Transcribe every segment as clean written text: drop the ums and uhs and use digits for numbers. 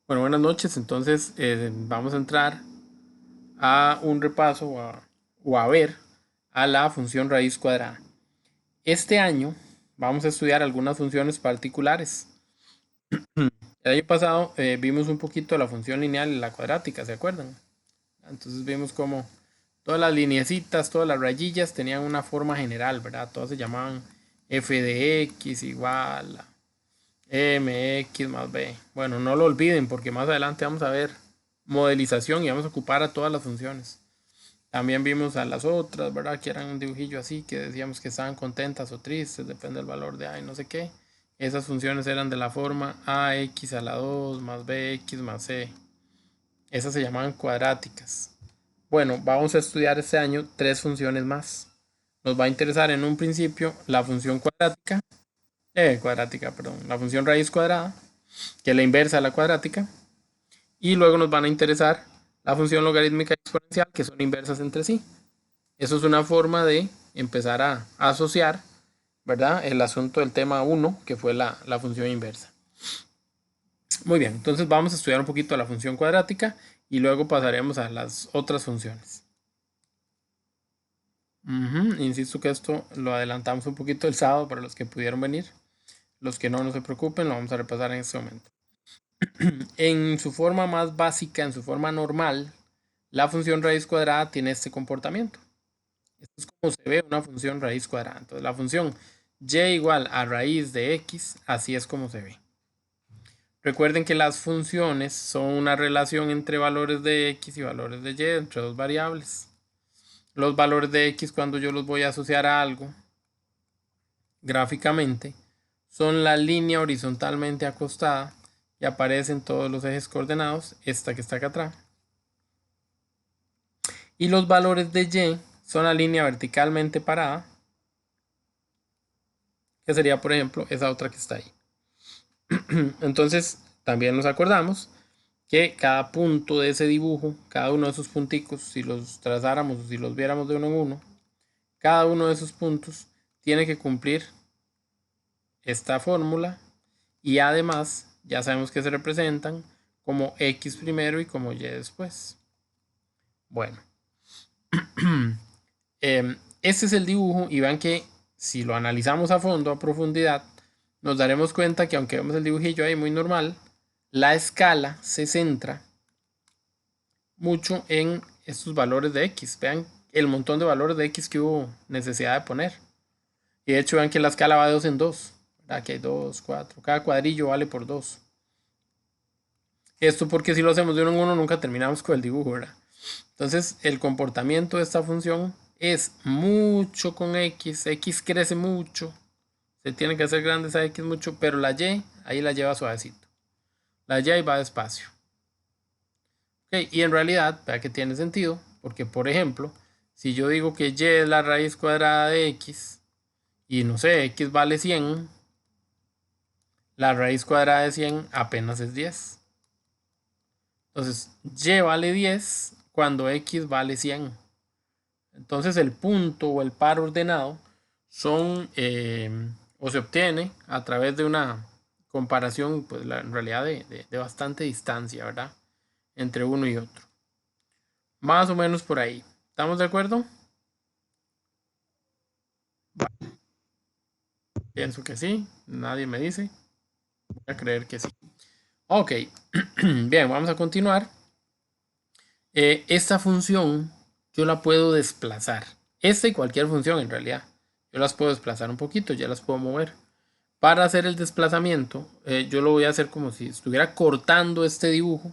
Bueno, buenas noches. Entonces, vamos a entrar a un repaso o a ver a la función raíz cuadrada. Este año vamos a estudiar algunas funciones particulares. El año pasado vimos un poquito la función lineal y la cuadrática, ¿se acuerdan? Entonces vimos cómo todas las lineecitas, todas las rayillas tenían una forma general, ¿verdad? Todas se llamaban f de x igual a mx más b. Bueno, no lo olviden porque más adelante vamos a ver modelización y vamos a ocupar a todas las funciones. También vimos a las otras, ¿verdad? Que eran un dibujillo así, que decíamos que estaban contentas o tristes, depende del valor de a y no sé qué. Esas funciones eran de la forma ax a la 2 más bx más c. Esas se llamaban cuadráticas. Bueno, vamos a estudiar este año tres funciones más. Nos va a interesar en un principio la función cuadrática, perdón, la función raíz cuadrada, que es la inversa de la cuadrática, y luego nos van a interesar la función logarítmica exponencial, que son inversas entre sí. Eso es una forma de empezar a asociar, ¿verdad? El asunto del tema 1, que fue la función inversa. Muy bien, entonces vamos a estudiar un poquito la función cuadrática y luego pasaremos a las otras funciones. Insisto que esto lo adelantamos un poquito el sábado para los que pudieron venir. Los que no, no se preocupen, lo vamos a repasar en este momento. En su forma más básica, en su forma normal, la función raíz cuadrada tiene este comportamiento. Esto es como se ve una función raíz cuadrada. Entonces la función y igual a raíz de x, así es como se ve. Recuerden que las funciones son una relación entre valores de x y valores de y, entre dos variables. Los valores de x, cuando yo los voy a asociar a algo gráficamente, son la línea horizontalmente acostada y aparecen todos los ejes coordenados, esta que está acá atrás. Y los valores de y son la línea verticalmente parada, que sería, por ejemplo, esa otra que está ahí. Entonces, también nos acordamos que cada punto de ese dibujo, cada uno de esos punticos, si los trazáramos o si los viéramos de uno en uno, cada uno de esos puntos tiene que cumplir esta fórmula y además ya sabemos que se representan como x primero y como y después. Bueno, este es el dibujo y vean que si lo analizamos a fondo, a profundidad, nos daremos cuenta que aunque vemos el dibujillo ahí muy normal, la escala se centra mucho en estos valores de x. Vean el montón de valores de x que hubo necesidad de poner. Y de hecho vean que la escala va de 2 en 2. Aquí hay 2, 4. Cada cuadrillo vale por 2. Esto porque si lo hacemos de uno en uno nunca terminamos con el dibujo, ¿verdad? Entonces el comportamiento de esta función es mucho con x. X crece mucho. Se tiene que hacer grandes a x mucho. Pero la y ahí la lleva suavecito. La y va despacio. Okay, y en realidad, vea que tiene sentido. Porque por ejemplo, si yo digo que y es la raíz cuadrada de x. Y no sé, x vale 100. La raíz cuadrada de 100 apenas es 10. Entonces, y vale 10 cuando x vale 100. Entonces, el punto o el par ordenado son o se obtiene a través de una comparación, pues en realidad de bastante distancia, ¿verdad? Entre uno y otro. Más o menos por ahí. ¿Estamos de acuerdo? Pienso que sí. Nadie me dice. Voy a creer que sí. Ok. Bien, vamos a continuar. Esta función yo la puedo desplazar. Esta y cualquier función en realidad. Yo las puedo desplazar un poquito, ya las puedo mover. Para hacer el desplazamiento, yo lo voy a hacer como si estuviera cortando este dibujo.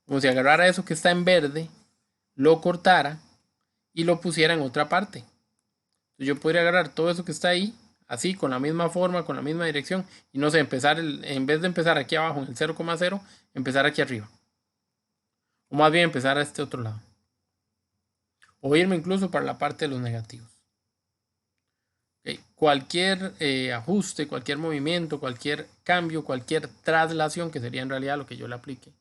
Como si agarrara eso que está en verde, lo cortara y lo pusiera en otra parte. Entonces yo podría agarrar todo eso que está ahí, así, con la misma forma, con la misma dirección. Y no sé, empezar, en vez de empezar aquí abajo en el 0,0, empezar aquí arriba. O más bien empezar a este otro lado. O irme incluso para la parte de los negativos. Okay. Cualquier ajuste, cualquier movimiento, cualquier cambio, cualquier traslación, que sería en realidad lo que yo le aplique,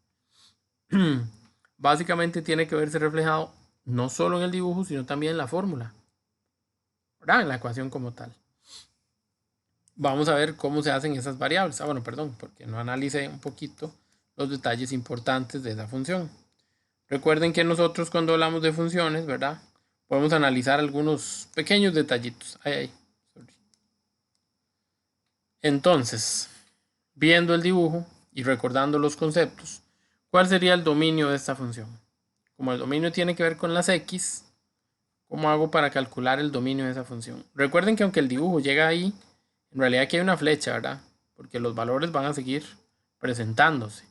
básicamente tiene que verse reflejado no solo en el dibujo, sino también en la fórmula, ¿verdad? En la ecuación como tal. Vamos a ver cómo se hacen esas variables. Bueno, perdón, porque no analicé un poquito los detalles importantes de esa función. Recuerden que nosotros cuando hablamos de funciones, ¿verdad? Podemos analizar algunos pequeños detallitos. Entonces, viendo el dibujo y recordando los conceptos, ¿cuál sería el dominio de esta función? Como el dominio tiene que ver con las x, ¿cómo hago para calcular el dominio de esa función? Recuerden que aunque el dibujo llega ahí, en realidad aquí hay una flecha, ¿verdad? Porque los valores van a seguir presentándose.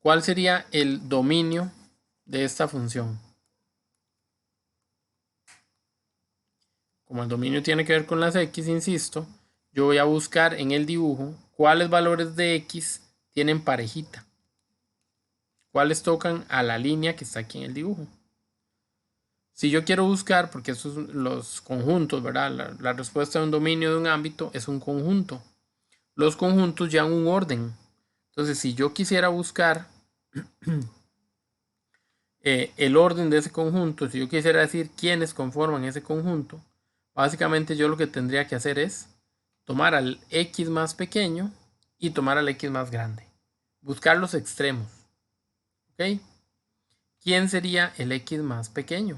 ¿Cuál sería el dominio de esta función? Como el dominio tiene que ver con las x, insisto, yo voy a buscar en el dibujo cuáles valores de x tienen parejita. Cuáles tocan a la línea que está aquí en el dibujo. Si yo quiero buscar, porque estos son los conjuntos, ¿verdad? La respuesta de un dominio de un ámbito es un conjunto. Los conjuntos llevan un orden. Entonces, si yo quisiera buscar el orden de ese conjunto, si yo quisiera decir quiénes conforman ese conjunto, básicamente yo lo que tendría que hacer es tomar al x más pequeño y tomar al x más grande. Buscar los extremos. ¿Ok? ¿Quién sería el x más pequeño?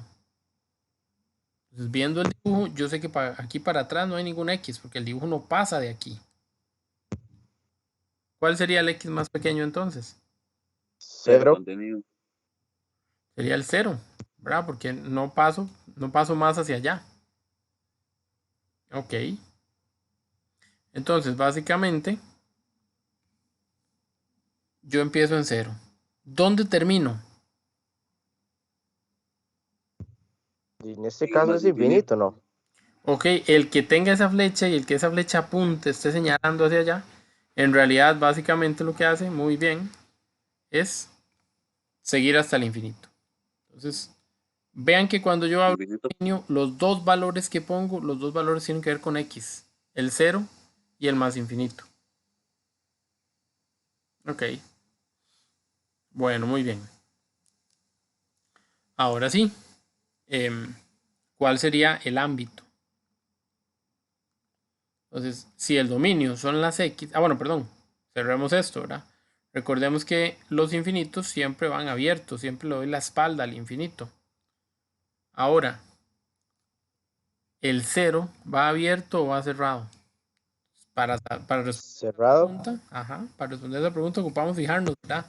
Entonces, viendo el dibujo, yo sé que aquí para atrás no hay ningún x, porque el dibujo no pasa de aquí. ¿Cuál sería el x más pequeño entonces? 0. Sería el 0, ¿verdad? Porque no paso más hacia allá. Ok. Entonces, básicamente, yo empiezo en 0. ¿Dónde termino? Y en este caso es infinito, ¿no? Ok, el que tenga esa flecha y el que esa flecha apunte, esté señalando hacia allá, en realidad básicamente lo que hace, muy bien, es seguir hasta el infinito. Entonces, vean que cuando yo hablo de dominio, los dos valores que pongo, los dos valores tienen que ver con x, el 0 y el más infinito. Ok, bueno, muy bien. Ahora sí, ¿cuál sería el ámbito? Entonces, si el dominio son las x, bueno, perdón, cerremos esto, ¿verdad? Recordemos que los infinitos siempre van abiertos, siempre le doy la espalda al infinito. Ahora, ¿el 0 va abierto o va cerrado? Para responder Cerrado. para responder esa pregunta ocupamos fijarnos, ¿verdad?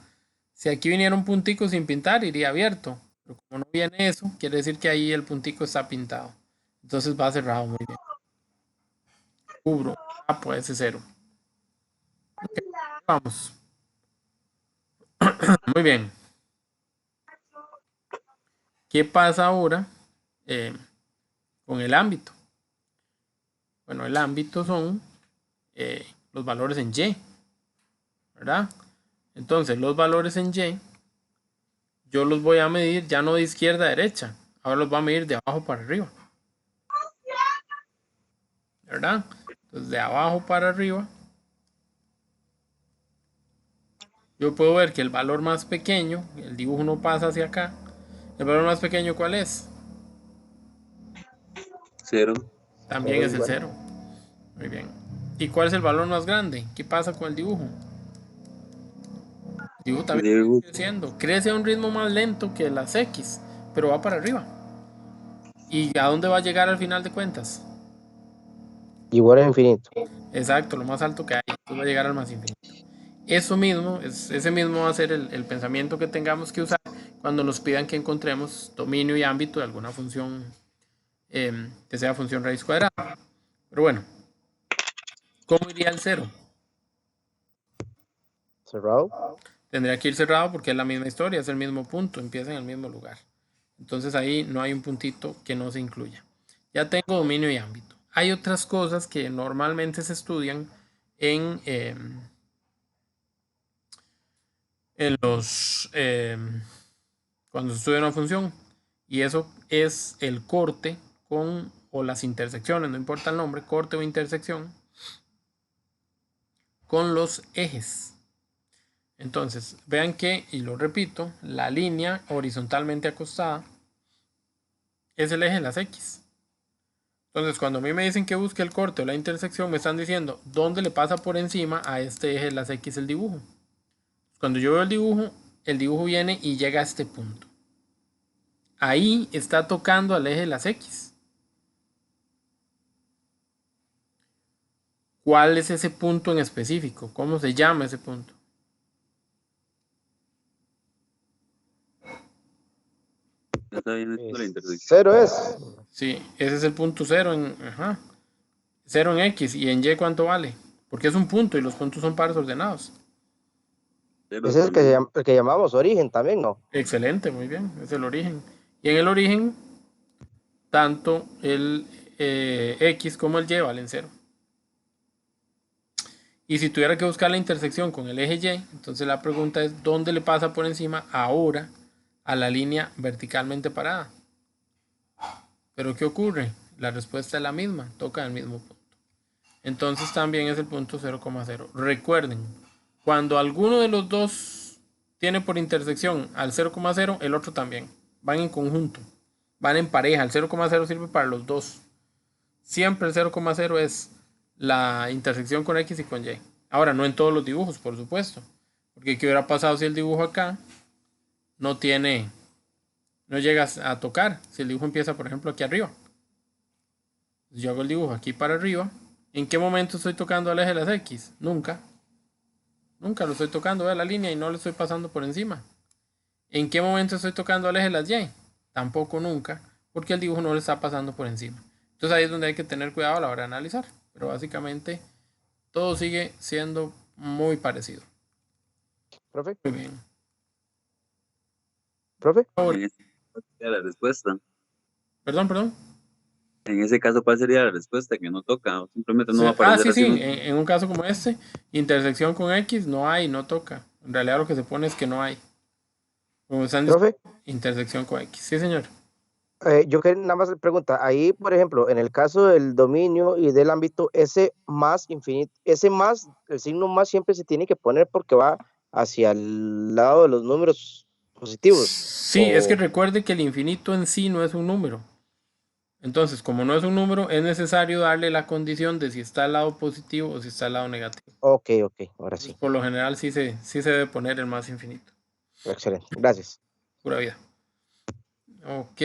Si aquí viniera un puntico sin pintar, iría abierto. Pero como no viene eso, quiere decir que ahí el puntico está pintado. Entonces va cerrado, muy bien. Cubro. Puede ser 0. Okay, vamos. Muy bien. ¿Qué pasa ahora eh, con el ámbito? Bueno, el ámbito son los valores en Y, ¿verdad? Entonces, los valores en Y, yo los voy a medir ya no de izquierda a derecha, ahora los voy a medir de abajo para arriba, ¿verdad? Entonces, de abajo para arriba, yo puedo ver que el valor más pequeño, el dibujo no pasa hacia acá, el valor más pequeño, ¿cuál es? 0. También 0 es el igual. 0. Muy bien. ¿Y cuál es el valor más grande? ¿Qué pasa con el dibujo? El dibujo también sigue creciendo. Crece a un ritmo más lento que las X, pero va para arriba. ¿Y a dónde va a llegar al final de cuentas? Igual a infinito. Exacto, lo más alto que hay. Entonces va a llegar al más infinito. Eso mismo, ese mismo va a ser el pensamiento que tengamos que usar cuando nos pidan que encontremos dominio y ámbito de alguna función que sea función raíz cuadrada. Pero bueno, ¿cómo iría el 0? Cerrado. Tendría que ir cerrado porque es la misma historia, es el mismo punto, empieza en el mismo lugar. Entonces ahí no hay un puntito que no se incluya. Ya tengo dominio y ámbito. Hay otras cosas que normalmente se estudian en, en los cuando se estudia una función, y eso es el corte con o las intersecciones, no importa el nombre, corte o intersección con los ejes. Entonces, vean que, y lo repito, la línea horizontalmente acostada es el eje de las X. Entonces, cuando a mí me dicen que busque el corte o la intersección, me están diciendo dónde le pasa por encima a este eje de las X el dibujo. Cuando yo veo el dibujo viene y llega a este punto. Ahí está tocando al eje de las X. ¿Cuál es ese punto en específico? ¿Cómo se llama ese punto? Ya está bien esto de la intersección. Cero es. Sí, ese es el punto cero en, ajá, cero en X y en Y ¿cuánto vale? Porque es un punto y los puntos son pares ordenados. Cero Ese es también. el que llamamos origen también, ¿no? Excelente, muy bien, es el origen. Y en el origen, tanto el X como el Y valen cero. Y si tuviera que buscar la intersección con el eje Y, entonces la pregunta es, ¿dónde le pasa por encima ahora a la línea verticalmente parada? Pero ¿qué ocurre? La respuesta es la misma, toca el mismo punto. Entonces también es el punto 0,0. Recuerden, cuando alguno de los dos tiene por intersección al 0,0, el otro también. Van en conjunto, van en pareja. El 0,0 sirve para los dos. Siempre el 0,0 es la intersección con X y con Y. Ahora, no en todos los dibujos, por supuesto. Porque ¿qué hubiera pasado si el dibujo acá no tiene, no llega a tocar? Si el dibujo empieza, por ejemplo, aquí arriba. Yo hago el dibujo aquí para arriba. ¿En qué momento estoy tocando al eje de las X? Nunca. Nunca lo estoy tocando a la línea y no le estoy pasando por encima. ¿En qué momento estoy tocando al eje de las Y? Tampoco nunca, porque el dibujo no le está pasando por encima. Entonces ahí es donde hay que tener cuidado a la hora de analizar. Pero básicamente todo sigue siendo muy parecido. ¿Profe? Muy bien. ¿Profe? En ese caso sería la respuesta. Perdón. En ese caso, ¿cuál sería la respuesta? Que no toca, o simplemente no va a aparecer Sí, así. sí. No. En un caso como este, intersección con X no hay, no toca. En realidad lo que se pone es que no hay. Como están diciendo, ¿Profe? intersección con X. Sí, señor. Yo quería nada más pregunta, ahí, por ejemplo, en el caso del dominio y del ámbito, ese más infinito, ese más, el signo más siempre se tiene que poner porque va hacia el lado de los números positivos. Sí, es que O, recuerde que el infinito en sí no es un número. Entonces, como no es un número, es necesario darle la condición de si está al lado positivo o si está al lado negativo. ok, ahora Entonces, sí. por lo general sí se debe poner el más infinito. Excelente, gracias. Pura vida. Ok.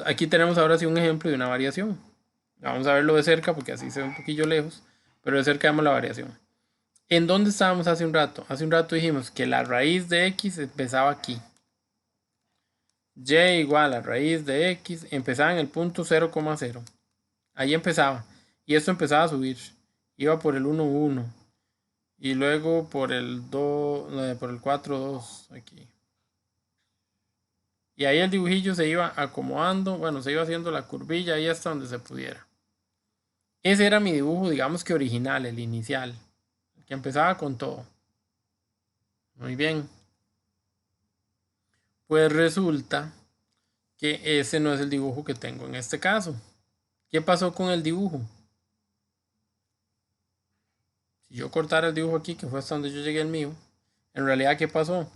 Aquí tenemos ahora sí un ejemplo de una variación. Vamos a verlo de cerca porque así se ve un poquillo lejos, pero de cerca vemos la variación. ¿En dónde estábamos hace un rato? Hace un rato dijimos que la raíz de x empezaba aquí. Y igual a raíz de x empezaba en el punto 0,0. Ahí empezaba. Y esto empezaba a subir. Iba por el 1, 1. Y luego por el 2, por el 4, 2. Aquí. Y ahí el dibujillo se iba acomodando. Bueno, se iba haciendo la curvilla ahí hasta donde se pudiera. Ese era mi dibujo, digamos que original, el inicial. El que empezaba con todo. Muy bien. Pues resulta que ese no es el dibujo que tengo en este caso. ¿Qué pasó con el dibujo? Si yo cortara el dibujo aquí, que fue hasta donde yo llegué el mío, en realidad, ¿qué pasó?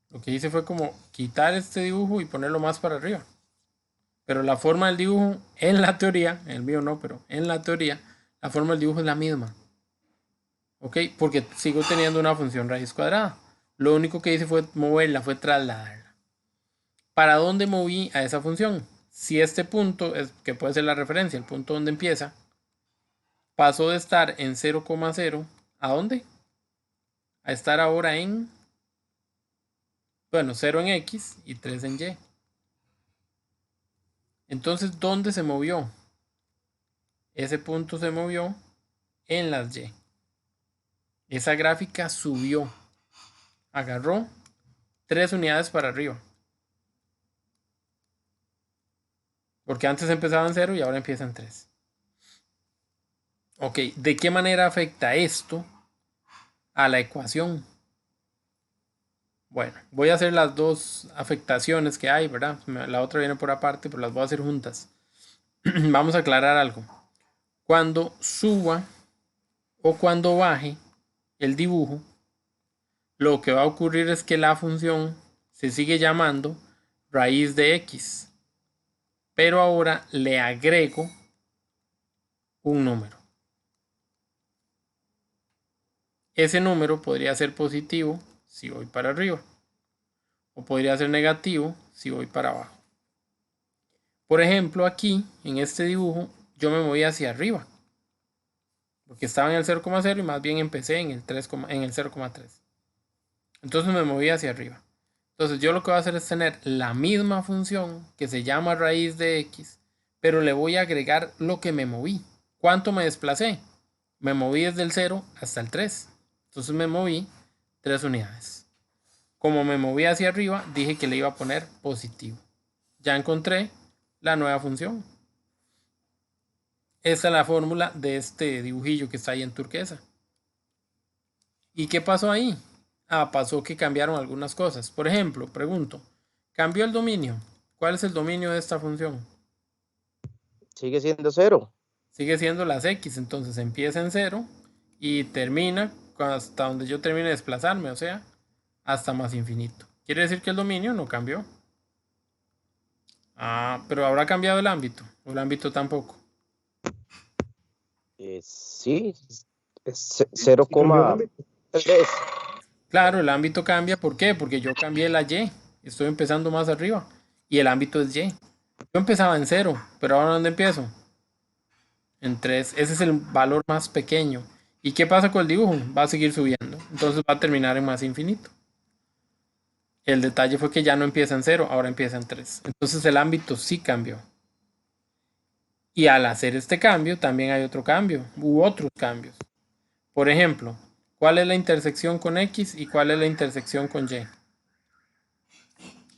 Lo que hice fue como quitar este dibujo y ponerlo más para arriba. Pero la forma del dibujo, en la teoría, en el mío no, pero en la teoría, la forma del dibujo es la misma. ¿Ok? Porque sigo teniendo una función raíz cuadrada. Lo único que hice fue moverla, fue trasladarla. ¿Para dónde moví a esa función? Si este punto, es, que puede ser la referencia, el punto donde empieza, pasó de estar en 0,0, ¿a dónde? A estar ahora en, bueno, 0 en X y 3 en Y. Entonces, ¿dónde se movió? Ese punto se movió en las Y. Esa gráfica subió, agarró 3 unidades para arriba. Porque antes empezaba en 0 y ahora empieza en 3. Ok, ¿de qué manera afecta esto a la ecuación? Bueno, voy a hacer las dos afectaciones que hay, ¿verdad? La otra viene por aparte, pero las voy a hacer juntas. Vamos a aclarar algo. Cuando suba o cuando baje el dibujo, lo que va a ocurrir es que la función se sigue llamando raíz de x. pero ahora le agrego un número. Ese número podría ser positivo si voy para arriba, o podría ser negativo si voy para abajo. Por ejemplo, aquí en este dibujo yo me moví hacia arriba, porque estaba en el 0,0 y más bien empecé en el 0,3. Entonces me moví hacia arriba. Entonces yo lo que voy a hacer es tener la misma función que se llama raíz de x, pero le voy a agregar lo que me moví. ¿Cuánto me desplacé? Me moví desde el 0 hasta el 3. Entonces me moví 3 unidades. Como me moví hacia arriba, dije que le iba a poner positivo. Ya encontré la nueva función. Esta es la fórmula de este dibujillo que está ahí en turquesa. ¿Y qué pasó ahí? Pasó que cambiaron algunas cosas. Por ejemplo, pregunto, ¿cambió el dominio? ¿Cuál es el dominio de esta función? Sigue siendo 0. Sigue siendo las x, entonces empieza en 0 y termina hasta donde yo termine de desplazarme, o sea, hasta más infinito. Quiere decir que el dominio no cambió. Pero habrá cambiado el ámbito, o el ámbito tampoco. Sí, es 0,3. Claro, el ámbito cambia, ¿por qué? Porque yo cambié la y, estoy empezando más arriba, y el ámbito es y. Yo empezaba en 0, pero ahora ¿dónde empiezo? En 3, ese es el valor más pequeño. ¿Y qué pasa con el dibujo? Va a seguir subiendo, entonces va a terminar en más infinito. El detalle fue que ya no empieza en 0, ahora empieza en 3. Entonces el ámbito sí cambió. Y al hacer este cambio también hay otro cambio, u otros cambios. Por ejemplo, ¿cuál es la intersección con X y cuál es la intersección con Y?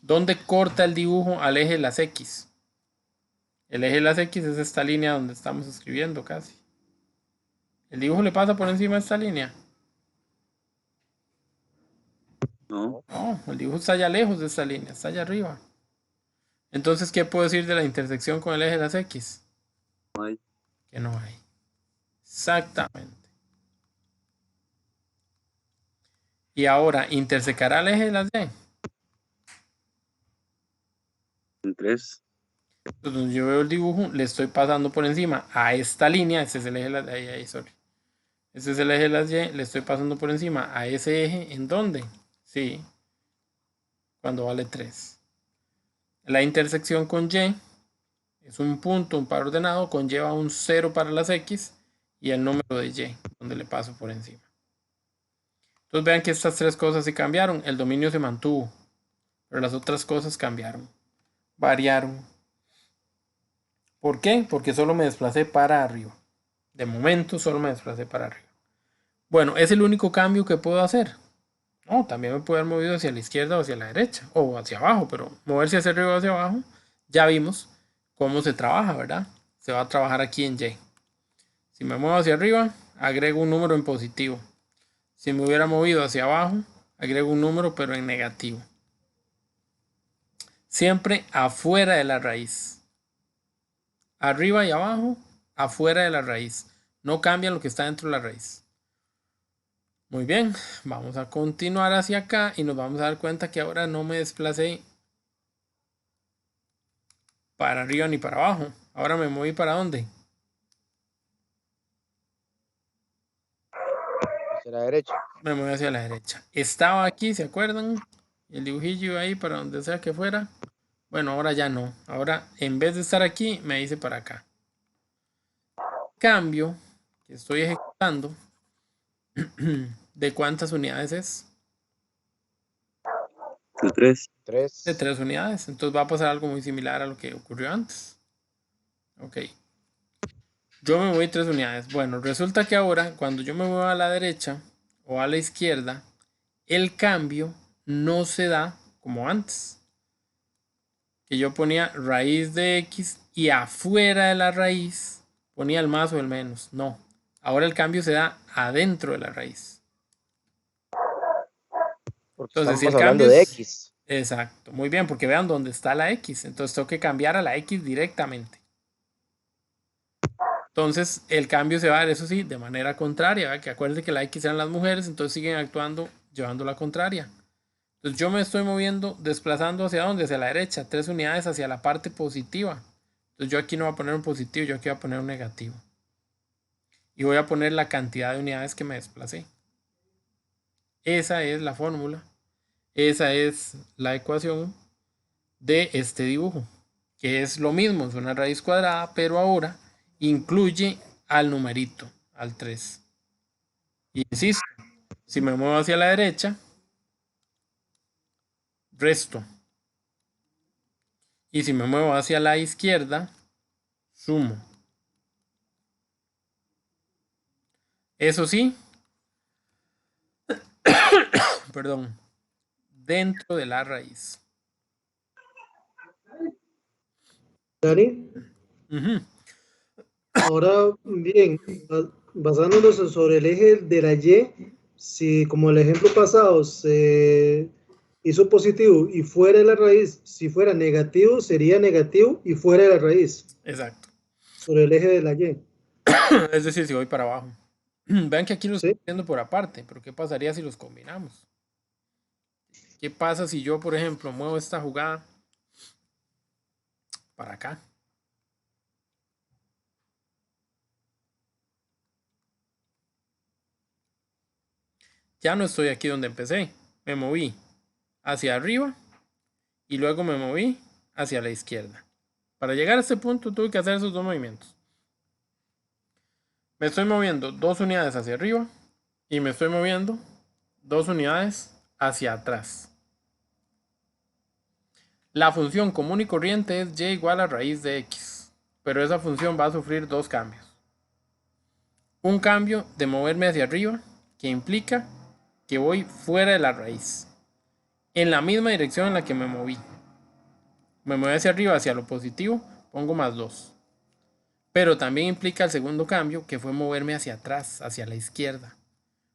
¿Dónde corta el dibujo al eje de las X? El eje de las X es esta línea donde estamos escribiendo casi. ¿El dibujo le pasa por encima de esta línea? No. No, el dibujo está allá lejos de esta línea, está allá arriba. Entonces, ¿qué puedo decir de la intersección con el eje de las X? No hay. Que no hay. Exactamente. Y ahora, ¿intersecará el eje de las Y? En 3. Entonces yo veo el dibujo, le estoy pasando por encima a esta línea, este es el eje de las Y, Este es el eje de las Y, le estoy pasando por encima a ese eje, ¿en dónde? Sí, cuando vale 3. La intersección con Y es un punto, un par ordenado, conlleva un 0 para las X y el número de Y, donde le paso por encima. Entonces vean que estas tres cosas sí cambiaron, el dominio se mantuvo, pero las otras cosas cambiaron, variaron. ¿Por qué? Porque solo me desplacé para arriba. De momento solo me desplacé para arriba. Bueno, ¿es el único cambio que puedo hacer? No, también me puedo haber movido hacia la izquierda o hacia la derecha, o hacia abajo, pero moverse hacia arriba o hacia abajo, ya vimos cómo se trabaja, ¿verdad? Se va a trabajar aquí en Y. Si me muevo hacia arriba, agrego un número en positivo. Si me hubiera movido hacia abajo, agrego un número pero en negativo. Siempre afuera de la raíz. Arriba y abajo, afuera de la raíz. No cambia lo que está dentro de la raíz. Muy bien, vamos a continuar hacia acá y nos vamos a dar cuenta que ahora no me desplacé para arriba ni para abajo. Ahora me moví para dónde? Hacia la derecha. Me moví hacia la derecha. Estaba aquí, ¿se acuerdan? El dibujillo iba ahí para donde sea que fuera. Bueno, ahora ya no. Ahora en vez de estar aquí, me hice para acá. Cambio que estoy ejecutando. ¿De cuántas unidades es? De 3. 3. De 3 unidades. Entonces va a pasar algo muy similar a lo que ocurrió antes. Ok. Yo me moví 3 unidades. Bueno, resulta que ahora cuando yo me muevo a la derecha o a la izquierda, el cambio no se da como antes. Que yo ponía raíz de x y afuera de la raíz ponía el más o el menos. No. Ahora el cambio se da adentro de la raíz. Porque Entonces, si el estamos hablando cambio de es... X. Exacto. Muy bien, porque vean dónde está la x. Entonces tengo que cambiar a la x directamente. Entonces el cambio se va a dar, eso sí, de manera contraria, ¿verdad? Que acuérdense que la X eran las mujeres, entonces siguen actuando llevando la contraria. Entonces yo me estoy moviendo, desplazando hacia dónde, hacia la derecha, 3 unidades hacia la parte positiva. Entonces yo aquí no voy a poner un positivo, yo aquí voy a poner un negativo. Y voy a poner la cantidad de unidades que me desplacé. Esa es la fórmula. Esa es la ecuación de este dibujo, que es lo mismo, es una raíz cuadrada, pero ahora incluye al numerito, al 3. Y insisto, si me muevo hacia la derecha, resto. Y si me muevo hacia la izquierda, sumo. Eso sí, perdón, dentro de la raíz. Dani, Ujú. ahora bien, basándonos sobre el eje de la Y, si como el ejemplo pasado se hizo positivo y fuera de la raíz, si fuera negativo, sería negativo y fuera de la raíz, Exacto. sobre el eje de la Y. Es decir, si voy para abajo. Vean que aquí los estoy ¿Sí? viendo por aparte, pero ¿qué pasaría si los combinamos? ¿Qué pasa si yo, por ejemplo, muevo esta jugada para acá? Ya no estoy aquí donde empecé. Me moví hacia arriba y luego me moví hacia la izquierda. Para llegar a este punto tuve que hacer esos dos movimientos. Me estoy moviendo 2 unidades hacia arriba y me estoy moviendo 2 unidades hacia atrás. La función común y corriente es y igual a raíz de x, pero esa función va a sufrir dos cambios. Un cambio de moverme hacia arriba, que implica que voy fuera de la raíz, en la misma dirección en la que me moví. Me muevo hacia arriba, hacia lo positivo, pongo más 2. Pero también implica el segundo cambio, que fue moverme hacia atrás, hacia la izquierda.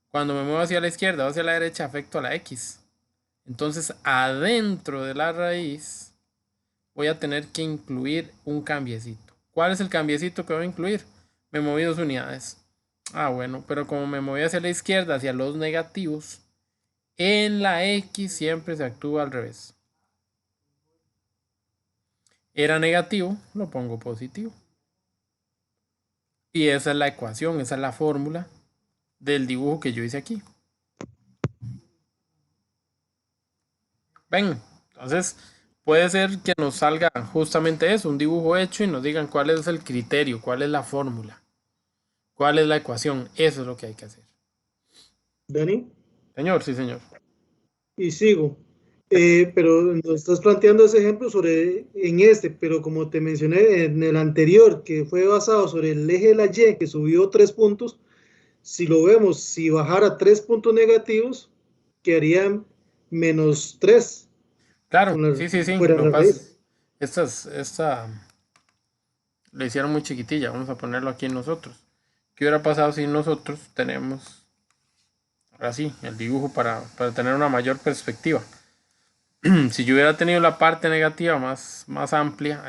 Cuando me muevo hacia la izquierda o hacia la derecha, afecto a la x. Entonces, adentro de la raíz, voy a tener que incluir un cambiecito. ¿Cuál es el cambiecito que voy a incluir? Me moví 2 unidades. Ah, bueno, pero como me moví hacia la izquierda, hacia los negativos, en la x siempre se actúa al revés. Era negativo, lo pongo positivo. Y esa es la ecuación, esa es la fórmula del dibujo que yo hice aquí. Ven, entonces puede ser que nos salga justamente eso, un dibujo hecho y nos digan cuál es el criterio, cuál es la fórmula, cuál es la ecuación. Eso es lo que hay que hacer. Dani, Señor, sí, señor. y sigo. Pero nos estás planteando ese ejemplo sobre en este, pero como te mencioné en el anterior, que fue basado sobre el eje de la Y, que subió 3 puntos, si lo vemos, si bajara 3 puntos negativos, quedarían menos 3 Claro, con la, sí, sí, sí. fuera de Lo que la pasa, raíz. esta le hicieron muy chiquitilla. Vamos a ponerlo aquí en nosotros. ¿Qué hubiera pasado si nosotros tenemos, ahora sí, el dibujo para tener una mayor perspectiva? Si yo hubiera tenido la parte negativa más amplia,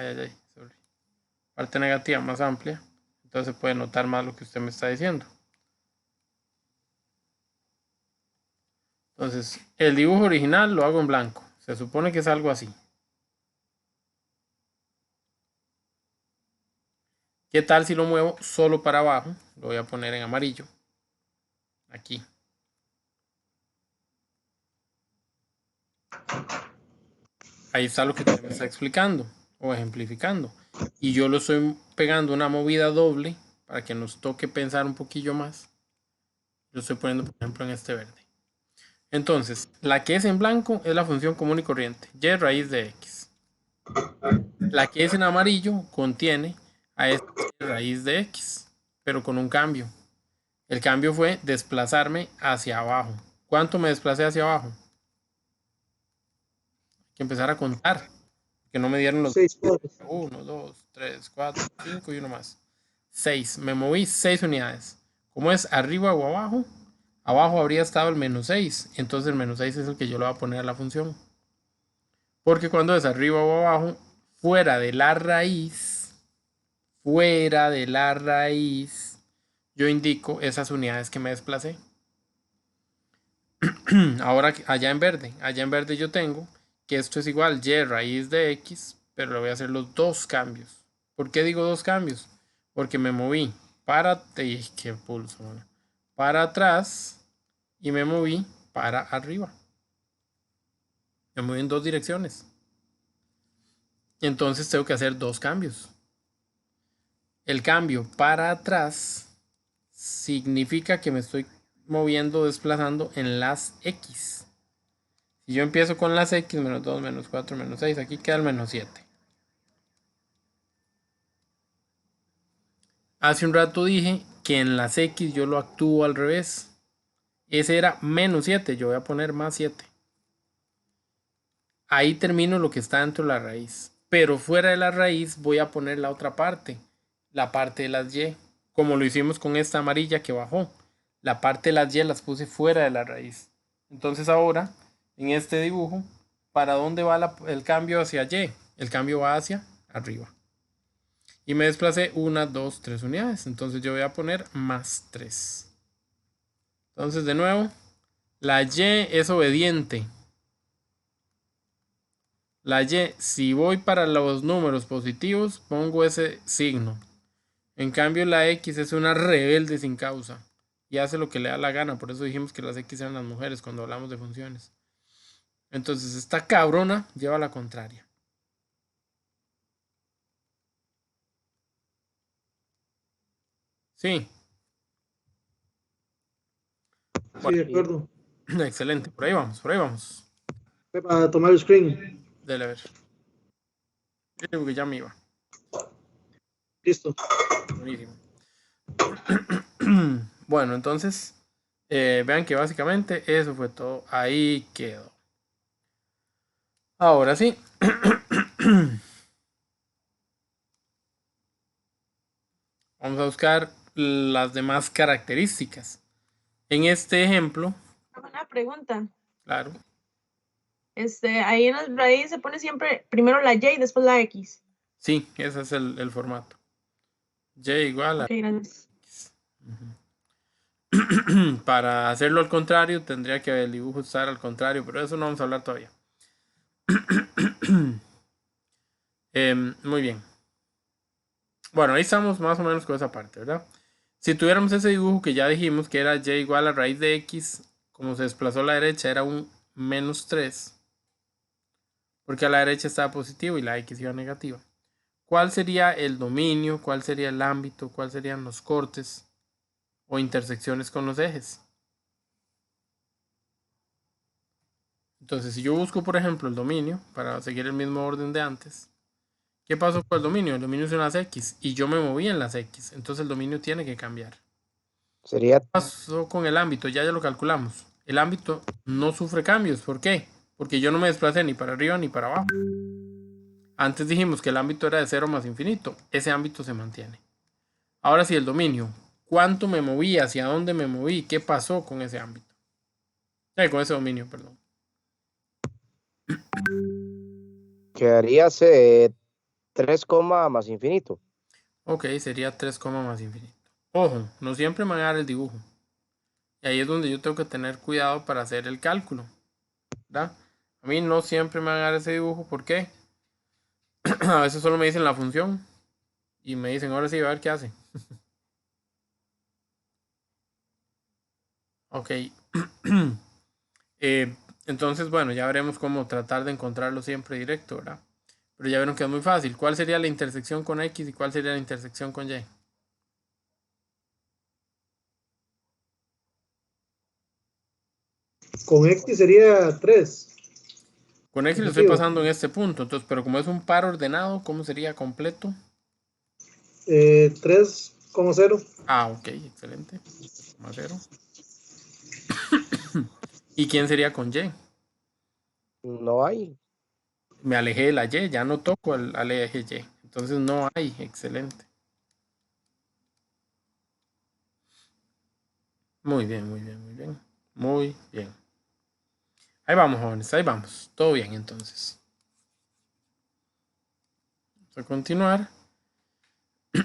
parte negativa más amplia, entonces se puede notar más lo que usted me está diciendo. Entonces, el dibujo original lo hago en blanco. Se supone que es algo así. ¿Qué tal si lo muevo solo para abajo? Lo voy a poner en amarillo. Aquí. Ahí está lo que usted me está explicando o ejemplificando. Y yo lo estoy pegando una movida doble para que nos toque pensar un poquillo más. Lo estoy poniendo, por ejemplo, en este verde. Entonces, la que es en blanco es la función común y corriente, y raíz de x. La que es en amarillo contiene a esta raíz de x, pero con un cambio. El cambio fue desplazarme hacia abajo. ¿Cuánto me desplacé hacia abajo? Hay que empezar a contar, que no me dieron los 6 puntos. 1, 2, 3, 4, 5 y uno más. 6. Me moví 6 unidades. ¿Cómo es arriba o abajo? Abajo habría estado el menos 6. Entonces el menos 6 es el que yo le voy a poner a la función. Porque cuando es arriba o abajo, fuera de la raíz, yo indico esas unidades que me desplacé. Ahora allá en verde yo tengo que esto es igual y raíz de x, pero le voy a hacer los dos cambios. ¿Por qué digo dos cambios? Porque me moví qué pulso, man. Para atrás y me moví para arriba. Me moví en dos direcciones. Entonces tengo que hacer dos cambios. El cambio para atrás significa que me estoy moviendo, desplazando en las X. Si yo empiezo con las X, menos 2, menos 4, menos 6, aquí queda el menos 7. Hace un rato dije que en las X yo lo actúo al revés. Ese era menos 7, yo voy a poner más 7. Ahí termino lo que está dentro de la raíz. Pero fuera de la raíz voy a poner la otra parte, la parte de las Y, como lo hicimos con esta amarilla que bajó. La parte de las Y las puse fuera de la raíz. Entonces ahora, en este dibujo, ¿para dónde va el cambio hacia Y? El cambio va hacia arriba. Y me desplacé 1, 2, 3 unidades. Entonces yo voy a poner más 3. Entonces de nuevo, la Y es obediente. La Y, si voy para los números positivos, pongo ese signo. En cambio, la X es una rebelde sin causa y hace lo que le da la gana. Por eso dijimos que las X eran las mujeres cuando hablamos de funciones. Entonces, esta cabrona lleva la contraria. Sí. Sí, Bueno, de acuerdo. excelente. Por ahí vamos, por ahí vamos. Para tomar el screen. Dele ver. Yo digo que ya me iba. Listo. Buenísimo. Bueno, entonces, vean que básicamente eso fue todo. Ahí quedó. Ahora sí. Vamos a buscar las demás características. En este ejemplo, Una pregunta. claro, Ahí en las raíces se pone siempre primero la Y y después la X. sí, ese es el formato. Y igual a Ok, gracias. X. Para hacerlo al contrario, tendría que el dibujo estar al contrario, pero eso no vamos a hablar todavía. Muy bien. Bueno, ahí estamos más o menos con esa parte, ¿verdad? Si tuviéramos ese dibujo que ya dijimos que era Y igual a raíz de X, como se desplazó a la derecha, era un menos 3. Porque a la derecha estaba positivo y la X iba negativa. ¿Cuál sería el dominio? ¿Cuál sería el ámbito? ¿Cuáles serían los cortes o intersecciones con los ejes? Entonces, si yo busco, por ejemplo, el dominio, para seguir el mismo orden de antes, ¿qué pasó con el dominio? El dominio es en las X y yo me moví en las X. Entonces el dominio tiene que cambiar. Sería, ¿Qué pasó con el ámbito? Ya lo calculamos. El ámbito no sufre cambios. ¿Por qué? Porque yo no me desplacé ni para arriba ni para abajo. Antes dijimos que el ámbito era de 0 más infinito. Ese ámbito se mantiene. Ahora sí, el dominio. ¿Cuánto me moví? ¿Hacia dónde me moví? ¿Qué pasó con ese ámbito? Con ese dominio, perdón. quedaría 3, más infinito. Ok, sería 3, más infinito. Ojo, no siempre me van a dar el dibujo. Y ahí es donde yo tengo que tener cuidado para hacer el cálculo. ¿Verdad? A mí no siempre me van a dar ese dibujo. ¿Por qué? A veces solo me dicen la función. Y me dicen, ahora sí, a ver qué hace. Ok. Entonces, bueno, ya veremos cómo tratar de encontrarlo siempre directo, ¿verdad? Pero ya vieron que es muy fácil. ¿Cuál sería la intersección con X y cuál sería la intersección con Y? Con X sería 3. Con X lo estoy pasando en este punto. Entonces, pero como es un par ordenado, ¿cómo sería completo? 3,0. Ah, ok, excelente. 0. ¿Y quién sería con Y? No hay. Me alejé de la Y, ya no toco al eje Y. Entonces no hay, excelente. Muy bien, muy bien, muy bien. Muy bien. Ahí vamos, jóvenes, ahí vamos. Todo bien, entonces. Vamos a continuar.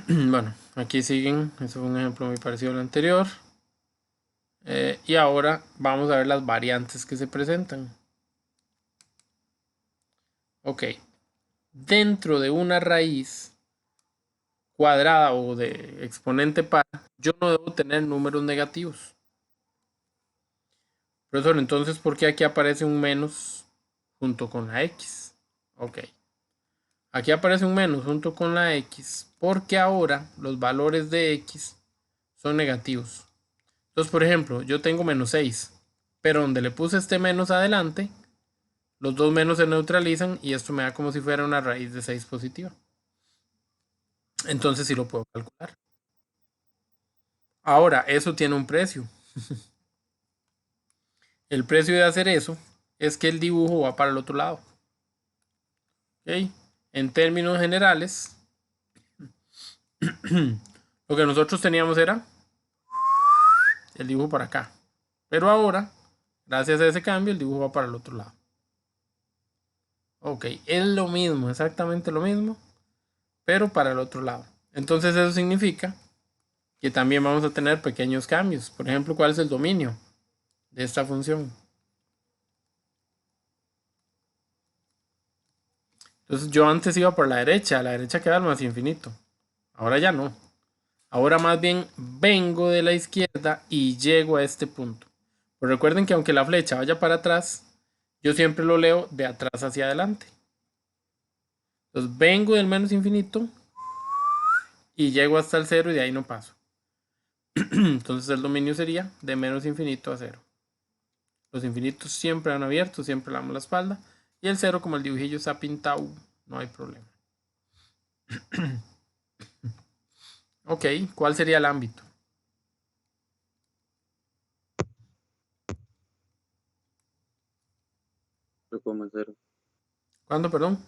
Bueno, aquí siguen. Eso fue un ejemplo muy parecido al anterior. Y ahora vamos a ver las variantes que se presentan. Ok. Dentro de una raíz cuadrada o de exponente par, yo no debo tener números negativos. Profesor, entonces, ¿por qué aquí aparece un menos junto con la x? Ok. Aquí aparece un menos junto con la x porque ahora los valores de x son negativos. Entonces, por ejemplo, yo tengo menos 6, pero donde le puse este menos adelante, los dos menos se neutralizan y esto me da como si fuera una raíz de 6 positiva. Entonces sí lo puedo calcular. Ahora, eso tiene un precio. El precio de hacer eso es que el dibujo va para el otro lado. ¿Ok? En términos generales, lo que nosotros teníamos era el dibujo para acá. Pero ahora, gracias a ese cambio, el dibujo va para el otro lado. Ok, es lo mismo, exactamente lo mismo, pero para el otro lado. Entonces eso significa que también vamos a tener pequeños cambios. Por ejemplo, ¿cuál es el dominio de esta función? Entonces yo antes iba por la derecha queda el más infinito. Ahora ya no. Ahora más bien vengo de la izquierda y llego a este punto. Pero recuerden que aunque la flecha vaya para atrás, yo siempre lo leo de atrás hacia adelante. Entonces vengo del menos infinito y llego hasta el 0 y de ahí no paso. Entonces el dominio sería de menos infinito a 0. Los infinitos siempre han abierto, siempre le damos la espalda. Y el 0, como el dibujillo está pintado, no hay problema. Ok, ¿cuál sería el ámbito? ¿Cuándo, perdón?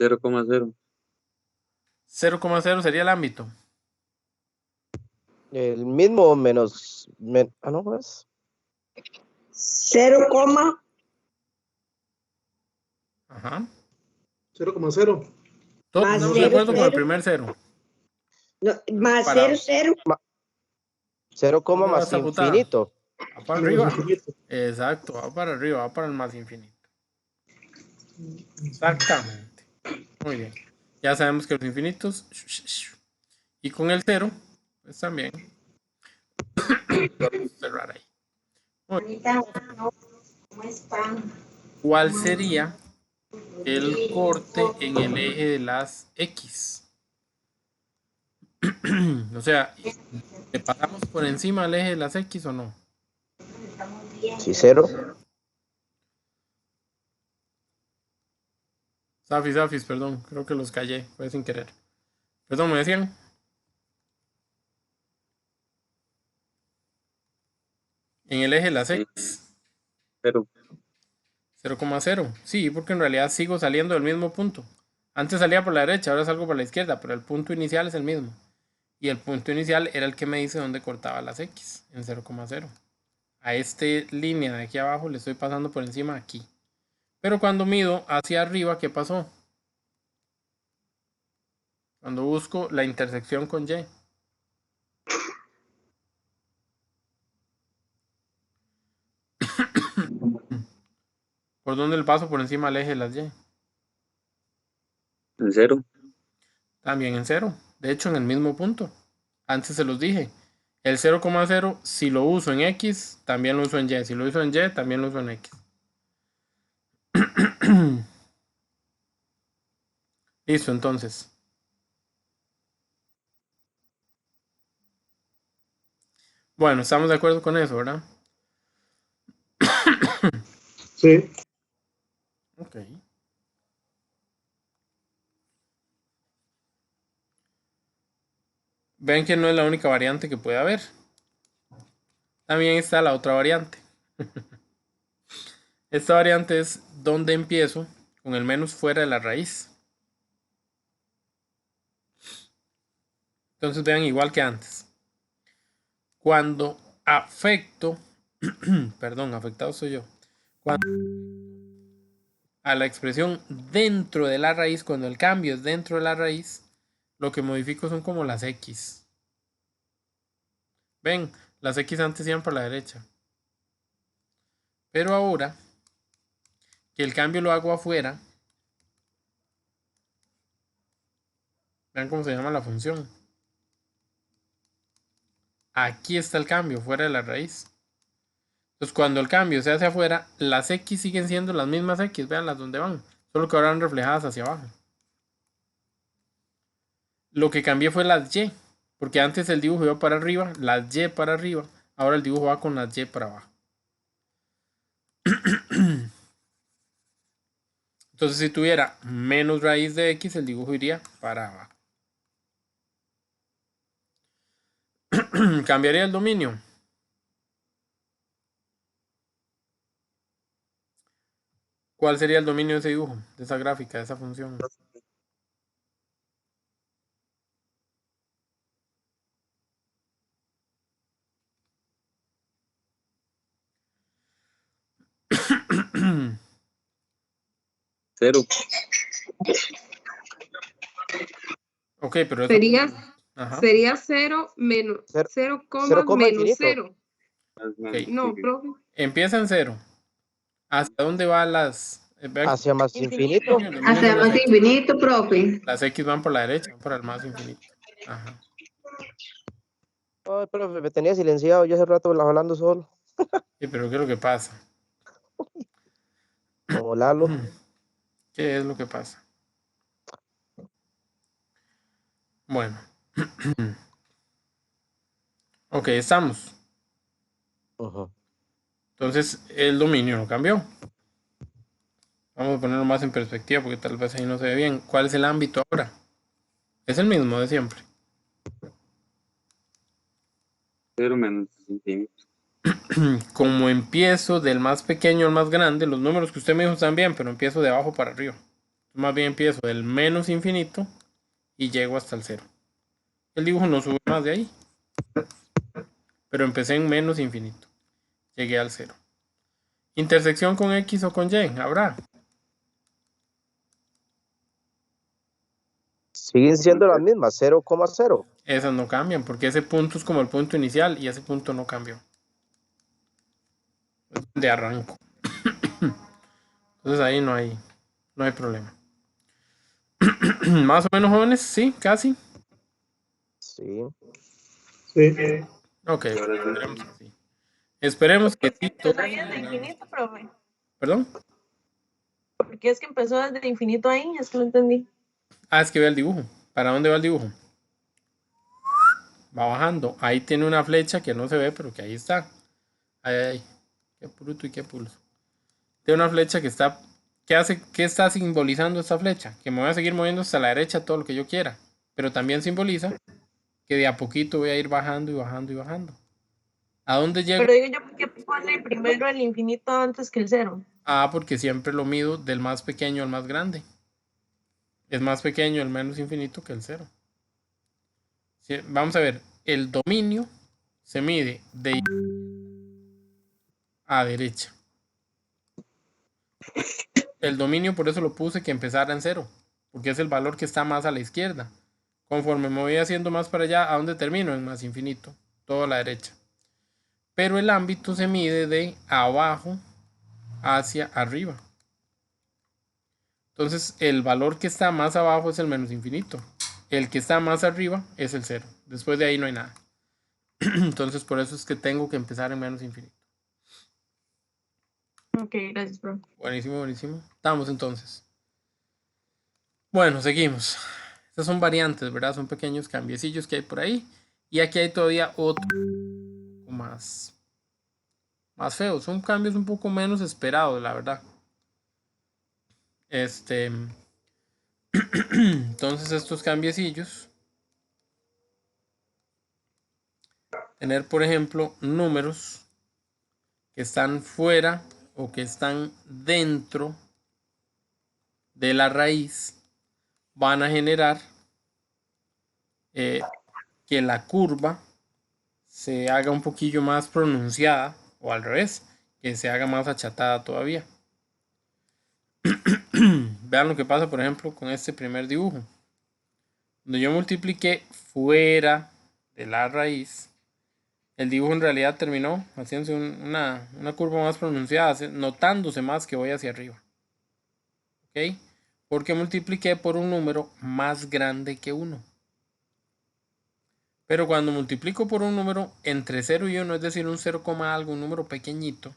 0,0. 0,0 sería el ámbito. El mismo menos, no es 0, Ajá. 0,0. Todos Más estamos de cero, acuerdo con el cero. primer 0. no, más Para- 0, 0. 0, ¿Dónde va más esta putada? infinito. Va para Menos arriba. infinito. Exacto, va para arriba, va para el más infinito. Exactamente. Muy bien. Ya sabemos que los infinitos. Y con el 0, pues también. Vamos a cerrar ahí. ¿Cómo están? ¿Cuál sería el corte en el eje de las X? O sea, ¿le pasamos por encima del eje de las X o no? Sí, 0. Safis, perdón, creo que los callé, fue sin querer. Perdón, ¿me decían? En el eje de las X, Pero 0,0. Sí, porque en realidad sigo saliendo del mismo punto. Antes salía por la derecha, ahora salgo por la izquierda, pero el punto inicial es el mismo. Y el punto inicial era el que me dice dónde cortaba las X, en 0,0. A esta línea de aquí abajo le estoy pasando por encima aquí. Pero cuando mido hacia arriba, ¿qué pasó? Cuando busco la intersección con Y. ¿Por dónde le paso por encima del eje de las Y? en 0. También en 0. De hecho, en el mismo punto. Antes se los dije. El 0,0, si lo uso en X, también lo uso en Y. Si lo uso en Y, también lo uso en X. Listo, entonces. Bueno, estamos de acuerdo con eso, ¿verdad? Sí. Ok. Ven que no es la única variante que puede haber. También está la otra variante. Esta variante es donde empiezo con el menos fuera de la raíz. Entonces vean igual que antes. Cuando afecto, perdón, afectado soy yo. Cuando a la expresión dentro de la raíz, cuando el cambio es dentro de la raíz, lo que modifico son como las X. Ven, las X antes iban para la derecha. Pero ahora que el cambio lo hago afuera, Vean cómo se llama la función. Aquí está el cambio, fuera de la raíz. Entonces, cuando el cambio se hace afuera, las X siguen siendo las mismas X, vean las donde van, solo que ahora van reflejadas hacia abajo. Lo que cambié fue las Y, porque antes el dibujo iba para arriba, las Y para arriba, ahora el dibujo va con las Y para abajo. Entonces, si tuviera menos raíz de X, el dibujo iría para abajo. Cambiaría el dominio. ¿Cuál sería el dominio de ese dibujo, de esa gráfica, de esa función? Cero. Ok, pero eso... Sería, Ajá. sería 0 menos Cero- 0, cero coma menos infinito. 0. Ok. No, profe. Empieza en 0. ¿Hacia dónde van las...? Vean, Hacia más infinito. el dominio Hacia de las más X. infinito, profe. Las X van por la derecha, van por el más infinito. Ajá. Ay, profe, me tenía silenciado. Yo hace rato hablando solo. Sí, pero ¿qué es lo que pasa? Como Lalo. ¿Qué es lo que pasa? Bueno. Ok, estamos. Ujú. Entonces, el dominio no cambió. Vamos a ponerlo más en perspectiva porque tal vez ahí no se ve bien. ¿Cuál es el ámbito ahora? Es el mismo de siempre. 0 menos infinito. Como empiezo del más pequeño al más grande, los números que usted me dijo están bien, pero empiezo de abajo para arriba. Más bien empiezo del menos infinito y llego hasta el 0. El dibujo no sube más de ahí. Pero empecé en menos infinito. Llegué al 0. Intersección con X o con Y, habrá. Siguen siendo las mismas, 0,0. Esas no cambian porque ese punto es como el punto inicial y ese punto no cambió. Es de arranco. Entonces ahí no hay problema. Más o menos jóvenes, sí, casi. Sí. Sí. Ok, esperemos que sí. Esperemos que sí. Empezó ahí desde infinito, profe. ¿Perdón? Porque es que empezó desde infinito ahí, es que no entendí. Ah, es que ve el dibujo. ¿Para dónde va el dibujo? Va bajando. Ahí tiene una flecha que no se ve, pero que ahí está. Ay. Qué bruto y qué pulso. Tiene una flecha que está... ¿Qué está simbolizando esta flecha? Que me voy a seguir moviendo hasta la derecha todo lo que yo quiera. Pero también simboliza que de a poquito voy a ir bajando y bajando y bajando. ¿A dónde llego? Pero digo yo, ¿por qué pone primero el infinito antes que el 0? Ah, porque siempre lo mido del más pequeño al más grande. Es más pequeño el menos infinito que el 0. Sí, vamos a ver, el dominio se mide de a derecha. El dominio por eso lo puse que empezara en 0, porque es el valor que está más a la izquierda. Conforme me voy haciendo más para allá, ¿a dónde termino? En más infinito, todo a la derecha. Pero el ámbito se mide de abajo hacia arriba. Entonces el valor que está más abajo es el menos infinito. El que está más arriba es el 0. Después de ahí no hay nada. Entonces por eso es que tengo que empezar en menos infinito. Ok, gracias, profe. Buenísimo, buenísimo. Estamos entonces. Bueno, seguimos. Estas son variantes, ¿verdad? Son pequeños cambiecillos que hay por ahí. Y aquí hay todavía otro más feos. Son cambios un poco menos esperados, la verdad. Entonces estos cambiecillos. Tener, por ejemplo, números que están fuera o que están dentro de la raíz van a generar que la curva se haga un poquillo más pronunciada o al revés, que se haga más achatada todavía. Vean lo que pasa, por ejemplo, con este primer dibujo. Cuando yo multipliqué fuera de la raíz, el dibujo en realidad terminó haciéndose una curva más pronunciada, notándose más que voy hacia arriba. ¿Ok? porque multipliqué por un número más grande que 1. Pero cuando multiplico por un número entre 0 y 1, es decir, un 0, algo, un número pequeñito,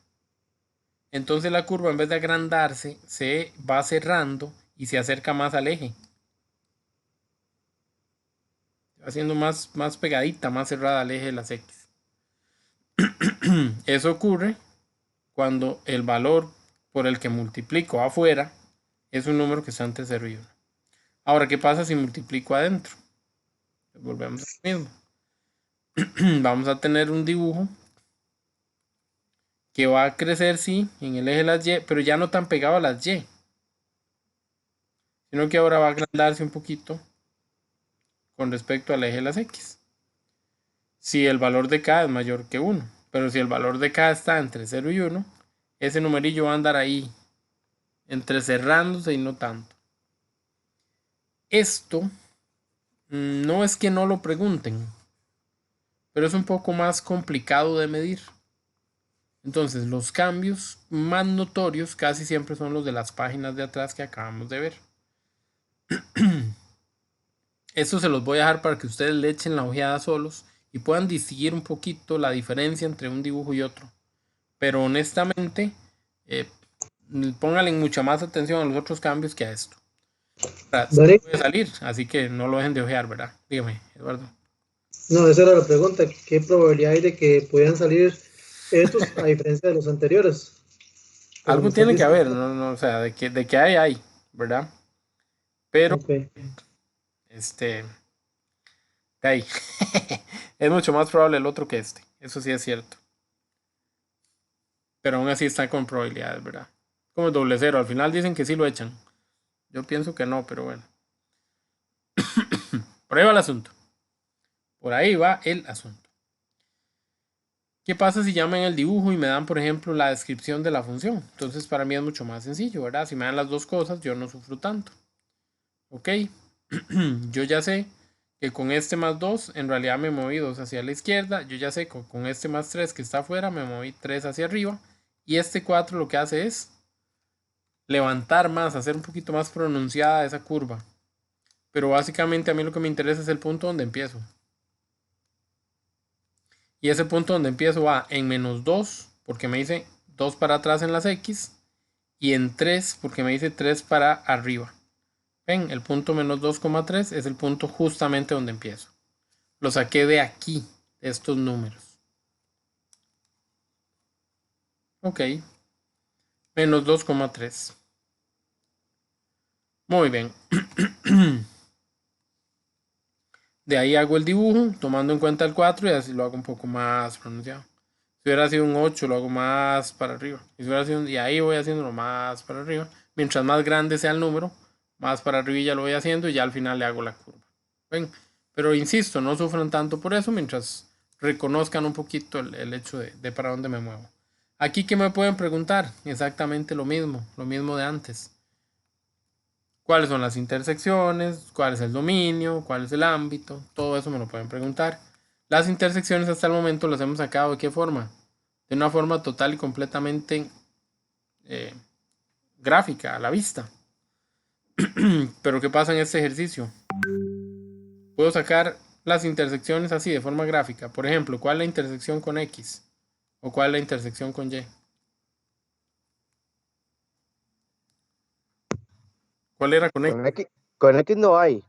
entonces la curva en vez de agrandarse se va cerrando y se acerca más al eje. Haciendo más pegadita, más cerrada al eje de las X. Eso ocurre cuando el valor por el que multiplico afuera es un número que está entre 0 y 1. Ahora, ¿qué pasa si multiplico adentro? Volvemos a lo mismo. Vamos a tener un dibujo que va a crecer, sí, en el eje de las Y, pero ya no tan pegado a las Y, sino que ahora va a agrandarse un poquito con respecto al eje de las X. Si el valor de K es mayor que 1, pero si el valor de K está entre 0 y 1, ese numerillo va a andar ahí, entrecerrándose y no tanto. Esto no es que no lo pregunten, pero es un poco más complicado de medir. Entonces, los cambios más notorios casi siempre son los de las páginas de atrás que acabamos de ver. Esto se los voy a dejar para que ustedes le echen la ojeada solos y puedan distinguir un poquito la diferencia entre un dibujo y otro. Pero honestamente, pónganle mucha más atención a los otros cambios que a esto. Se puede salir, así que no lo dejen de ojear, ¿verdad? Dígame, Eduardo. No, esa era la pregunta. ¿Qué probabilidad hay de que puedan salir estos a diferencia de los anteriores? Algo tiene que haber, no, o sea, de que hay, ¿verdad? Pero, okay. De ahí. Es mucho más probable el otro que este. Eso sí es cierto. Pero aún así están con probabilidades, ¿verdad? Como el doble cero. Al final dicen que sí lo echan. Yo pienso que no, pero bueno. Por ahí va el asunto. Por ahí va el asunto. ¿Qué pasa si llaman el dibujo y me dan, por ejemplo, la descripción de la función? Entonces para mí es mucho más sencillo, ¿verdad? Si me dan las dos cosas, yo no sufro tanto. Ok. Yo ya sé que con este más 2 en realidad me moví 2 hacia la izquierda. Yo ya sé que con este más 3 que está afuera me moví 3 hacia arriba. Y este 4 lo que hace es levantar más, hacer un poquito más pronunciada esa curva. Pero básicamente a mí lo que me interesa es el punto donde empiezo. Y ese punto donde empiezo va en menos 2 porque me dice 2 para atrás en las X. Y en 3 porque me dice 3 para arriba. Ven, el punto menos 2,3 es el punto justamente donde empiezo. Lo saqué de aquí, de estos números. Ok. Menos 2,3. Muy bien. De ahí hago el dibujo, tomando en cuenta el 4 y así lo hago un poco más pronunciado. Si hubiera sido un 8, lo hago más para arriba. Y ahí voy haciéndolo más para arriba. Mientras más grande sea el número, más para arriba ya lo voy haciendo y ya al final le hago la curva. ¿Ven? Pero insisto, no sufran tanto por eso mientras reconozcan un poquito el hecho de para dónde me muevo. Aquí, ¿qué me pueden preguntar? Exactamente lo mismo de antes. ¿Cuáles son las intersecciones? ¿Cuál es el dominio? ¿Cuál es el ámbito? Todo eso me lo pueden preguntar. Las intersecciones hasta el momento las hemos sacado ¿de qué forma? De una forma total y completamente gráfica, a la vista. Pero ¿qué pasa en este ejercicio? Puedo sacar las intersecciones así, de forma gráfica. Por ejemplo, ¿cuál es la intersección con X? ¿O cuál es la intersección con Y? ¿Cuál era con X? Con X no hay.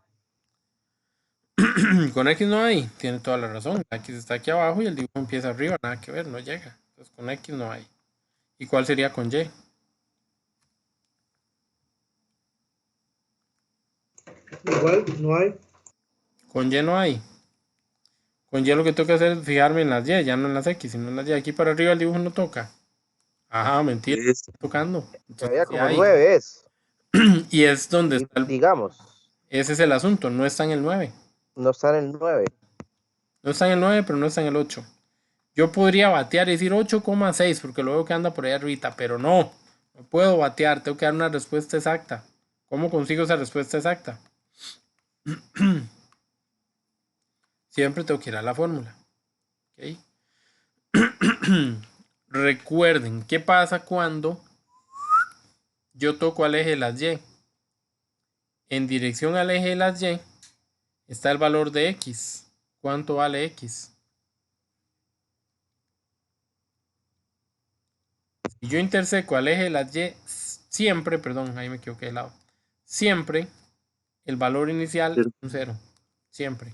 Con X no hay, tiene toda la razón. X está aquí abajo y el dibujo empieza arriba, nada que ver, no llega. Entonces con X no hay. ¿Y cuál sería con Y? Igual, no hay. Con Y no hay. Con Y lo que tengo que hacer es fijarme en las Y, ya no en las X, sino en las Y. Aquí para arriba el dibujo no toca. Ajá, mentira, está tocando. Todavía Entonces, como 9 es. Y es donde está digamos. Ese es el asunto, no está en el 9. No está en el 9. No está en el 9, pero no está en el 8. Yo podría batear y decir 8,6 porque luego que anda por ahí arriba, pero no puedo batear, tengo que dar una respuesta exacta. ¿Cómo consigo esa respuesta exacta? Siempre tengo que ir a la fórmula. ¿Okay? Recuerden, ¿qué pasa cuando yo toco al eje de las Y? en dirección al eje de las y está el valor de x. ¿Cuánto vale x? Si yo interseco al eje de las y, siempre, perdón, ahí me equivoqué de lado. Siempre el valor inicial es un 0. Siempre.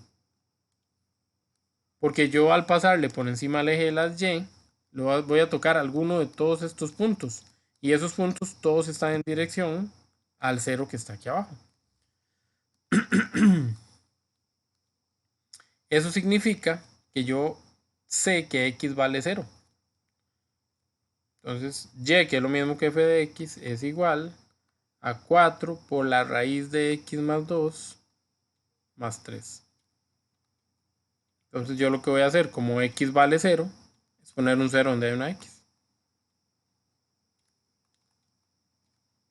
Porque yo al pasarle por encima al eje de las y, voy a tocar alguno de todos estos puntos. Y esos puntos todos están en dirección al 0 que está aquí abajo. Eso significa que yo sé que x vale 0. Entonces, y, que es lo mismo que f de x, es igual a 4 por la raíz de x más 2 más 3. Entonces yo lo que voy a hacer, como x vale 0, es poner un 0 donde hay una x.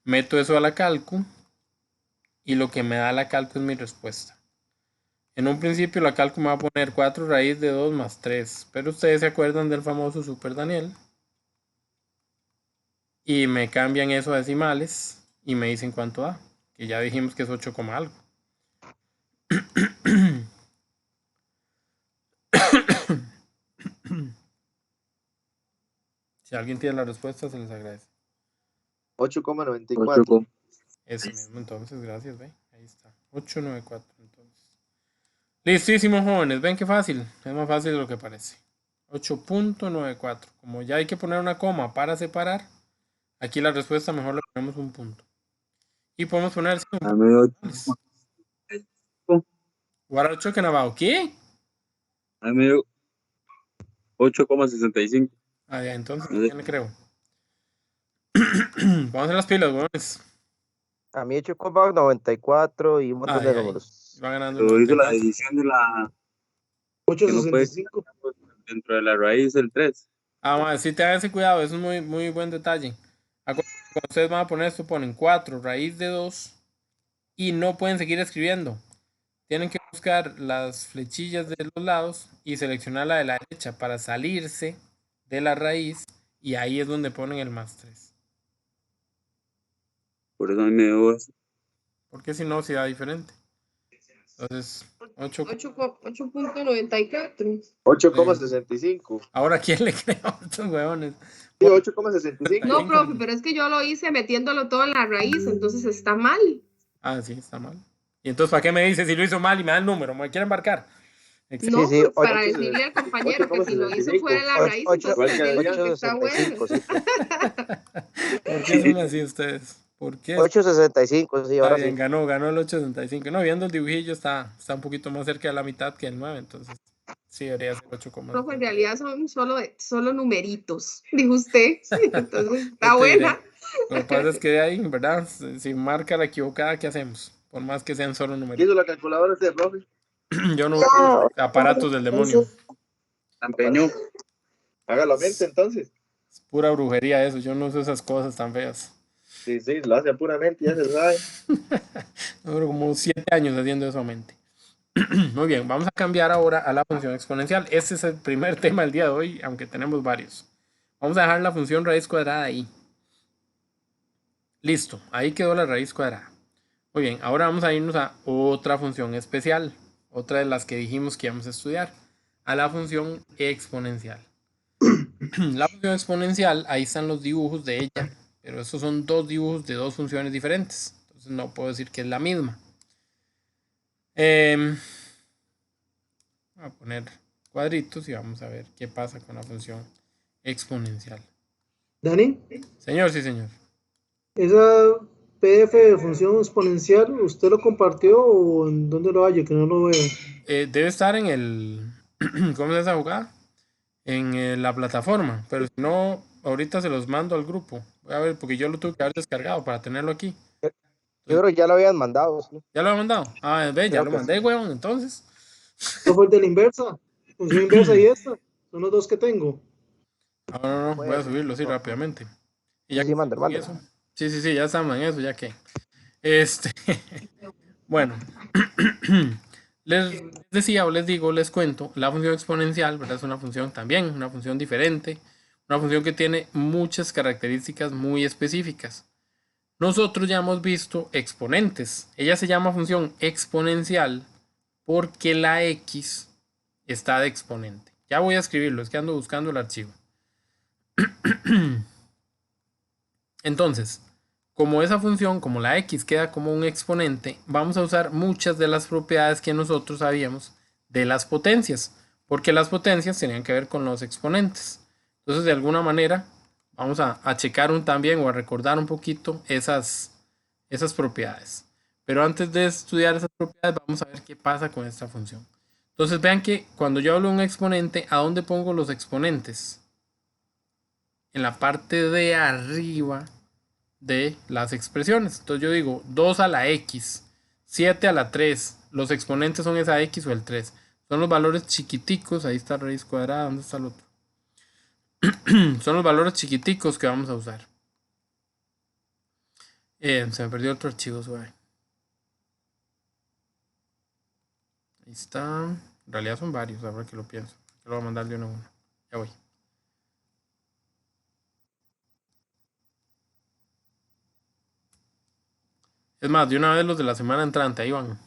Meto eso a la calcu y lo que me da la calcu es mi respuesta. En un principio la calcu me va a poner 4 raíz de 2 más 3, pero ustedes se acuerdan del famoso Super Daniel. Y me cambian eso a decimales y me dicen cuánto da, que ya dijimos que es 8, algo. Si alguien tiene la respuesta, se les agradece. 8,94. Ese mismo, entonces, gracias, ve. Ahí está. 894, entonces. Listísimo, jóvenes. Ven qué fácil. Es más fácil de lo que parece. 8.94. Como ya hay que poner una coma para separar, aquí la respuesta mejor le ponemos un punto. Y podemos poner Guaracho que Navao. ¿Qué? 8,65. Ah, ya, entonces, ¿quién le creo? Vamos a hacer las pilas, jóvenes. A mí 8,94 y un montón de números. Va ganando. Pero hizo la división de la... 8.65. Dentro de la raíz el 3. Ah, sí, te hagan ese cuidado, eso es muy, muy buen detalle. Cuando ustedes van a poner esto, ponen 4 raíz de 2 y no pueden seguir escribiendo. Tienen que buscar las flechillas de los lados y seleccionar la de la derecha para salirse de la raíz y ahí es donde ponen el más 3. Por eso a mí me dio eso. Porque si no, se da diferente. Entonces, 8.94. 8,65. Ahora, ¿quién le cree a estos huevones? Sí, 8,65. No, profe, pero es que yo lo hice metiéndolo todo en la raíz, entonces está mal. Ah, sí, está mal. Y entonces, ¿para qué me dice si lo hizo mal y me da el número? ¿Me quiere embarcar? No, Sí, pues para decirle al compañero que si lo hizo fuera en la raíz, entonces que diga que está bueno. ¿Por qué son así ustedes? ¿Por qué? 8,65, sí, ahora sí. Ganó el 8.65. No, viendo el dibujillo está un poquito más cerca de la mitad que el 9, entonces sí debería ser 8. Profe, en realidad son solo numeritos, dijo usted. Entonces está buena. Lo que pasa es que de ahí, ¿verdad? Si marca la equivocada, ¿qué hacemos? Por más que sean solo ¿Qué numeritos. hizo la calculadora este, profe? Yo no uso aparatos del demonio. Empeñó. Hágalo a mente entonces. Es pura brujería eso. Yo no uso esas cosas tan feas. Sí, lo hace puramente, ya se sabe. Duró como 7 años haciendo eso a mente. Muy bien, vamos a cambiar ahora a la función exponencial. Este es el primer tema del día de hoy, aunque tenemos varios. Vamos a dejar la función raíz cuadrada ahí. Listo, ahí quedó la raíz cuadrada. Muy bien, ahora vamos a irnos a otra función especial. Otra de las que dijimos que íbamos a estudiar. A la función exponencial. La función exponencial, ahí están los dibujos de ella. Pero estos son dos dibujos de dos funciones diferentes. Entonces no puedo decir que es la misma. Voy a poner cuadritos y vamos a ver qué pasa con la función exponencial. Dani, Señor, sí, señor. esa PDF de función exponencial, ¿usted lo compartió o en dónde lo hallo? Que no lo veo. Debe estar en el... ¿Cómo es esa jugada? En la plataforma. Pero si no, ahorita se los mando al grupo. Voy a ver, porque yo lo tuve que haber descargado para tenerlo aquí. Yo creo que ya lo habían mandado. ¿Sí? ¿Ya lo he mandado? Ah, ve, ya lo mandé, huevón, entonces. ¿No fue el de la inversa? Función inversa y esta. Son los dos que tengo. No, voy a subirlo así rápidamente. Y ya Sí, mándalo. eso. Sí, ya estamos en eso, ya que. Bueno. Les decía o les digo, les cuento, la función exponencial, ¿verdad? Es una función también, una función diferente, una función que tiene muchas características muy específicas. Nosotros ya hemos visto exponentes. Ella se llama función exponencial porque la x está de exponente. Ya voy a escribirlo, es que ando buscando el archivo. Entonces, como esa función, como la x queda como un exponente, vamos a usar muchas de las propiedades que nosotros sabíamos de las potencias, porque las potencias tenían que ver con los exponentes. Entonces, de alguna manera, vamos a checar también o a recordar un poquito esas propiedades. Pero antes de estudiar esas propiedades, vamos a ver qué pasa con esta función. Entonces, vean que cuando yo hablo de un exponente, ¿a dónde pongo los exponentes? En la parte de arriba de las expresiones. Entonces yo digo 2 a la x, 7 a la 3. Los exponentes son esa x o el 3. Son los valores chiquiticos. Ahí está raíz cuadrada. ¿Dónde está el otro? Son los valores chiquiticos que vamos a usar. Se me perdió otro archivo. Suave. Ahí está. En realidad son varios, ahora que lo pienso. Yo lo voy a mandar de uno a uno. Ya voy. Es más, de una vez los de la semana entrante, ahí van.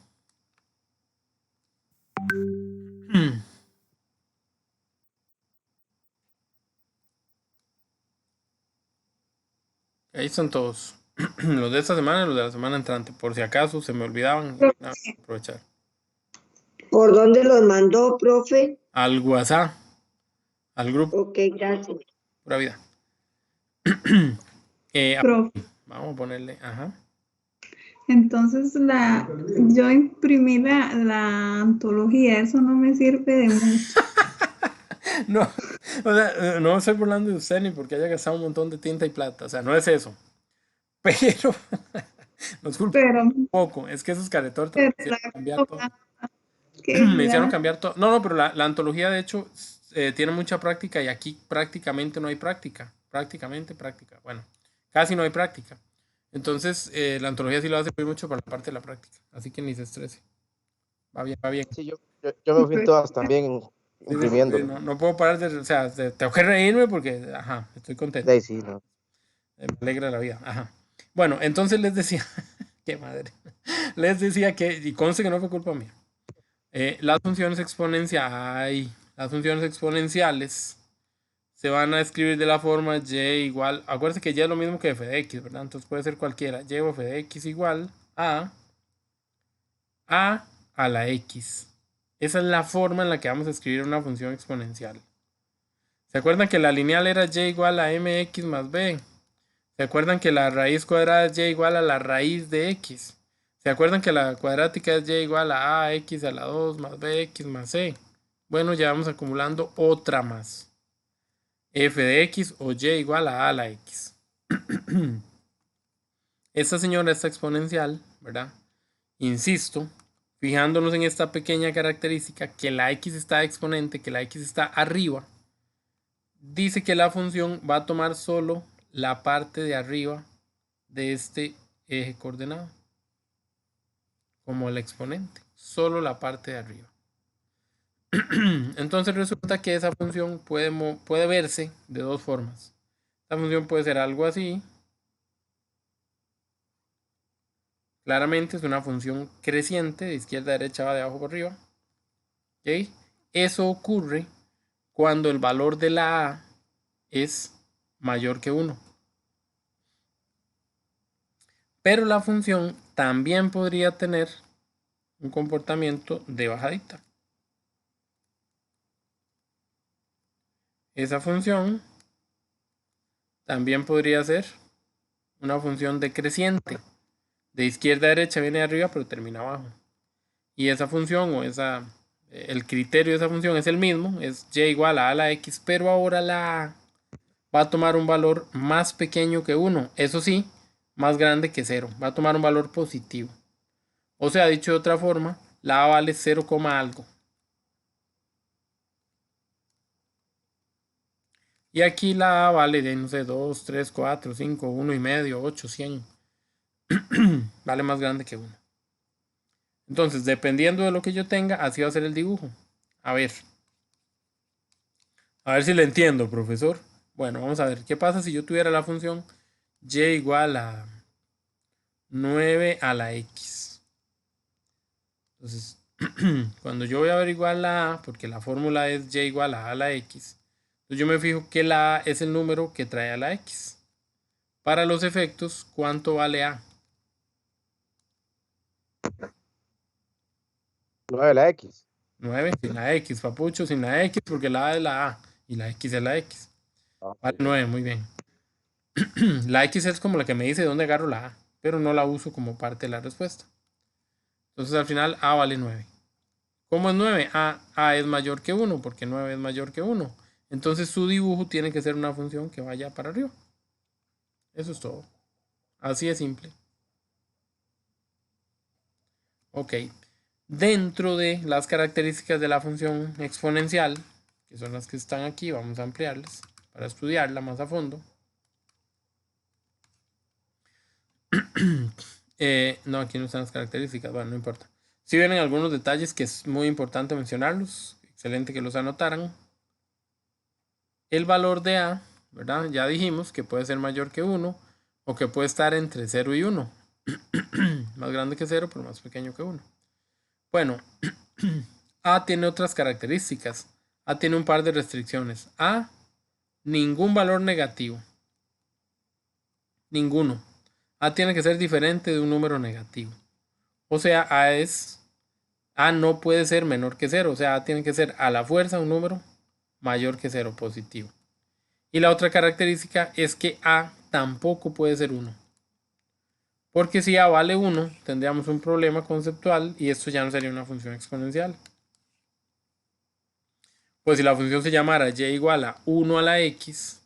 Ahí están todos. Los de esta semana y los de la semana entrante. Por si acaso se me olvidaban. Aprovechar. ¿Por dónde los mandó, profe? Al WhatsApp. Al grupo. Ok, gracias. Pura vida. Profe, Vamos a ponerle. Ajá. entonces yo imprimí la antología, eso no me sirve de mucho. No, o sea, no estoy burlando de usted ni porque haya gastado un montón de tinta y plata. O sea, no es eso. Pero, nos culpa Pero, un poco. Es que esos caretortas me pero hicieron cambiar todo. que Me hicieron la- cambiar todo. No, pero la antología de hecho tiene mucha práctica y aquí prácticamente no hay práctica. Prácticamente práctica. Bueno, casi no hay práctica. Entonces, la antología sí lo hace muy mucho para la parte de la práctica. Así que ni se estrese. Va bien, va bien. Sí, yo me fui en todas también imprimiéndolo. No puedo parar de, o sea, tengo que reírme porque, ajá, estoy contento. De ahí sí, no. Me alegra la vida, ajá. Bueno, entonces les decía, qué madre, les decía que, y conste que no fue culpa mía, las funciones exponenciales se van a escribir de la forma y igual, acuérdense que y es lo mismo que f de x, ¿verdad? Entonces puede ser cualquiera, y o f de x igual a la x. Esa es la forma en la que vamos a escribir una función exponencial. ¿Se acuerdan que la lineal era y igual a mx más b? ¿Se acuerdan que la raíz cuadrada es y igual a la raíz de x? ¿Se acuerdan que la cuadrática es y igual a x a la 2 más bx más c? Bueno, ya vamos acumulando otra más. F de x o y igual a la x. Esta señora está exponencial, ¿verdad? Insisto, fijándonos en esta pequeña característica, que la x está exponente, que la x está arriba, dice que la función va a tomar solo la parte de arriba de este eje coordenado como el exponente, solo la parte de arriba. Entonces resulta que esa función puede verse de dos formas. Esta función puede ser algo así. Claramente es una función creciente, de izquierda a derecha va de abajo para arriba. ¿Okay? Eso ocurre cuando el valor de la a es mayor que 1. Pero la función también podría tener un comportamiento de bajadita. Esa función también podría ser una función decreciente. De izquierda a derecha viene de arriba, pero termina abajo. Y esa función el criterio de esa función es el mismo, es y igual a la x, pero ahora la a va a tomar un valor más pequeño que 1. Eso sí, más grande que 0. Va a tomar un valor positivo. O sea, dicho de otra forma, la a vale 0, algo. Y aquí la a vale de, no sé, 2, 3, 4, 5, 1 y medio, 8, 100. Vale más grande que 1. Entonces, dependiendo de lo que yo tenga, así va a ser el dibujo. A ver si le entiendo, profesor. Bueno, vamos a ver. ¿Qué pasa si yo tuviera la función y igual a 9 a la X. Entonces, cuando yo voy a averiguar la A, porque la fórmula es Y igual a la X, entonces yo me fijo que la A es el número que trae a la X. Para los efectos, ¿cuánto vale A? 9 a la X. 9 sin la X, papucho, sin la X, porque la A es la A y la X es la X. Vale 9, muy bien. La X es como la que me dice dónde agarro la A, pero no la uso como parte de la respuesta. Entonces al final A vale 9. ¿Cómo es 9? A es mayor que 1, porque 9 es mayor que 1. Entonces su dibujo tiene que ser una función que vaya para arriba. Eso es todo. Así de simple. Ok. Dentro de las características de la función exponencial, que son las que están aquí, vamos a ampliarlas para estudiarla más a fondo. No, aquí no están las características, bueno, no importa. Si vienen algunos detalles que es muy importante mencionarlos, excelente que los anotaran. El valor de A, ¿verdad? Ya dijimos que puede ser mayor que 1 o que puede estar entre 0 y 1. Más grande que 0, pero más pequeño que 1. Bueno, A tiene otras características. A tiene un par de restricciones. A, ningún valor negativo. Ninguno. A tiene que ser diferente de un número negativo. O sea, A no puede ser menor que 0. O sea, A tiene que ser a la fuerza un número mayor que 0 positivo. Y la otra característica es que A tampoco puede ser 1. Porque si A vale 1, tendríamos un problema conceptual y esto ya no sería una función exponencial. Pues si la función se llamara y igual a 1 a la x,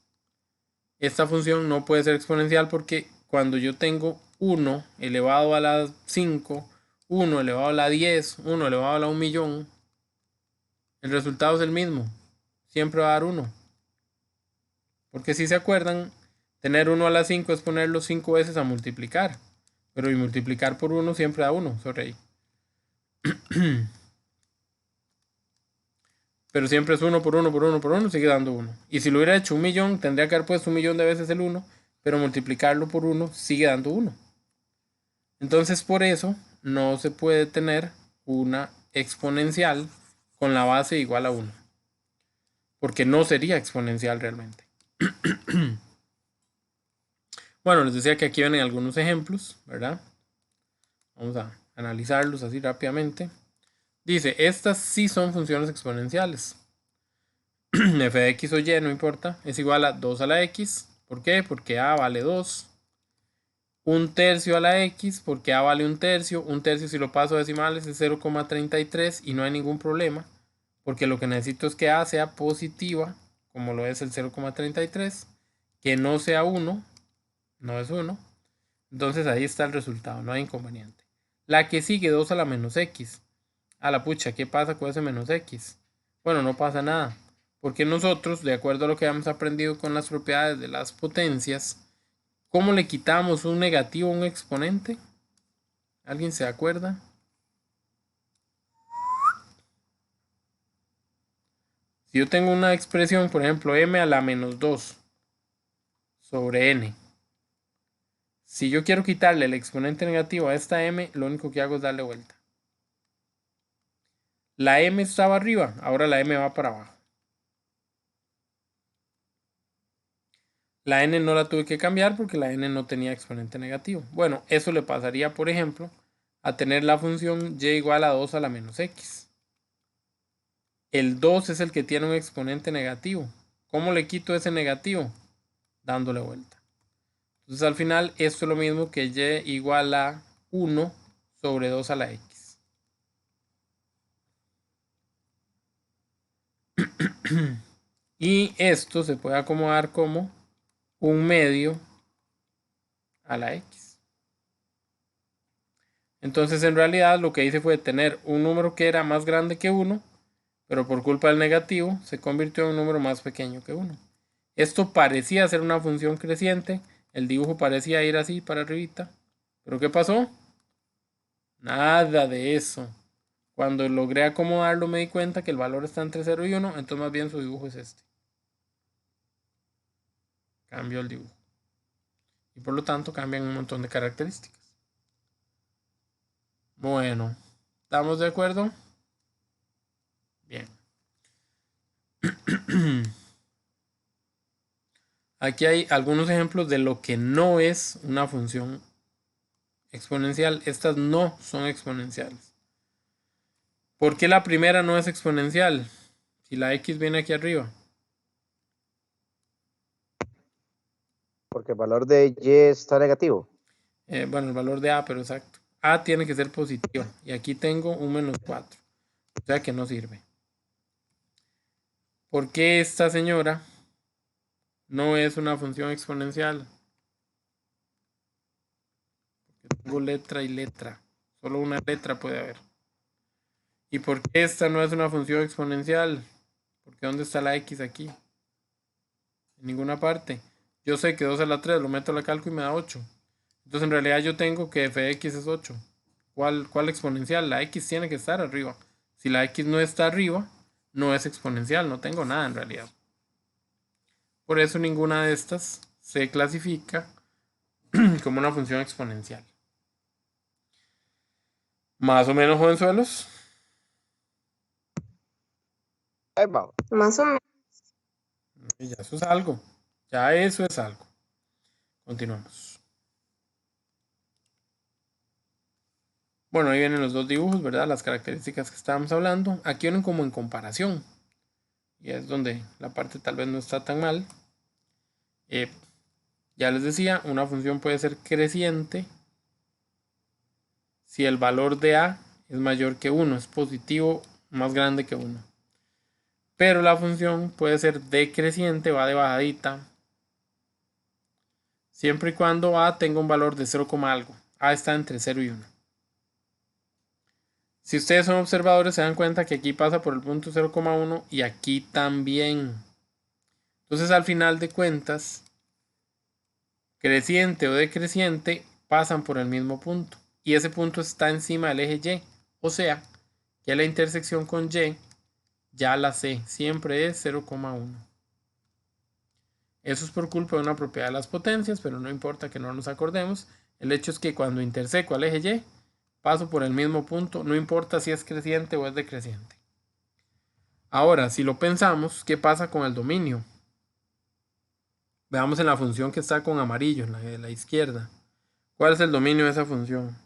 esta función no puede ser exponencial porque cuando yo tengo 1 elevado a la 5, 1 elevado a la 10, 1 elevado a la 1 millón, el resultado es el mismo. Siempre va a dar 1. Porque si se acuerdan, tener 1 a la 5 es ponerlo 5 veces a multiplicar. Pero y multiplicar por 1 siempre da 1, sorry. Pero siempre es 1 por 1 por 1 por 1, sigue dando 1. Y si lo hubiera hecho 1 millón, tendría que haber puesto 1 millón de veces el 1, pero multiplicarlo por 1 sigue dando 1. Entonces por eso no se puede tener una exponencial con la base igual a 1. Porque no sería exponencial realmente. Bueno, les decía que aquí vienen algunos ejemplos, ¿verdad? Vamos a analizarlos así rápidamente. Dice, estas sí son funciones exponenciales. F de x o y, no importa, es igual a 2 a la x. ¿Por qué? Porque a vale 2. 1/3 a la x, porque a vale 1/3. 1/3 si lo paso a decimales es 0,33 y no hay ningún problema. Porque lo que necesito es que a sea positiva, como lo es el 0,33. Que no sea 1, no es 1. Entonces ahí está el resultado, no hay inconveniente. La que sigue, 2 a la menos x. A la pucha, ¿qué pasa con ese menos x? Bueno, no pasa nada. Porque nosotros, de acuerdo a lo que hemos aprendido con las propiedades de las potencias, ¿cómo le quitamos un negativo a un exponente? ¿Alguien se acuerda? Si yo tengo una expresión, por ejemplo, m a la menos 2 sobre n. Si yo quiero quitarle el exponente negativo a esta m, lo único que hago es darle vuelta. La m estaba arriba, ahora la m va para abajo. La n no la tuve que cambiar porque la n no tenía exponente negativo. Bueno, eso le pasaría, por ejemplo, a tener la función y igual a 2 a la menos x. El 2 es el que tiene un exponente negativo. ¿Cómo le quito ese negativo? Dándole vuelta. Entonces al final esto es lo mismo que y igual a 1 sobre 2 a la x. Y esto se puede acomodar como un medio a la x. Entonces en realidad lo que hice fue tener un número que era más grande que 1, pero por culpa del negativo se convirtió en un número más pequeño que 1. Esto parecía ser una función creciente, el dibujo parecía ir así para arribita, pero ¿qué pasó? Nada de eso. Cuando logré acomodarlo me di cuenta que el valor está entre 0 y 1, entonces más bien su dibujo es este. Cambio el dibujo. Y por lo tanto cambian un montón de características. Bueno, ¿estamos de acuerdo? Bien. Aquí hay algunos ejemplos de lo que no es una función exponencial. Estas no son exponenciales. ¿Por qué la primera no es exponencial? Si la x viene aquí arriba. Porque el valor de y está negativo. Bueno, el valor de a, pero exacto. A tiene que ser positivo. Y aquí tengo un menos 4. O sea que no sirve. ¿Por qué esta señora no es una función exponencial? Porque tengo letra y letra. Solo una letra puede haber. ¿Y por qué esta no es una función exponencial? Porque ¿dónde está la x aquí? En ninguna parte. Yo sé que 2 a la 3 lo meto a la cálculo y me da 8. Entonces en realidad yo tengo que f de x es 8. ¿Cuál exponencial? La x tiene que estar arriba. Si la x no está arriba, no es exponencial. No tengo nada en realidad. Por eso ninguna de estas se clasifica como una función exponencial. Más o menos, jovenzuelos. Ahí vamos. Más o menos. Ya eso es algo. Ya eso es algo. Continuamos. Bueno, ahí vienen los dos dibujos, ¿verdad? Las características que estábamos hablando. Aquí vienen como en comparación. Y es donde la parte tal vez no está tan mal. Ya les decía, una función puede ser creciente si el valor de a es mayor que 1, es positivo más grande que 1. Pero la función puede ser decreciente, va de bajadita, siempre y cuando a tenga un valor de 0, algo. A está entre 0 y 1. Si ustedes son observadores se dan cuenta que aquí pasa por el punto 0,1 y aquí también. Entonces al final de cuentas, creciente o decreciente pasan por el mismo punto. Y ese punto está encima del eje Y. O sea, que la intersección con Y ya la sé. Siempre es 0,1. Eso es por culpa de una propiedad de las potencias, pero no importa que no nos acordemos. El hecho es que cuando interseco al eje Y, paso por el mismo punto, no importa si es creciente o es decreciente. Ahora, si lo pensamos, ¿qué pasa con el dominio? Veamos en la función que está con amarillo, en la de la izquierda. ¿Cuál es el dominio de esa función?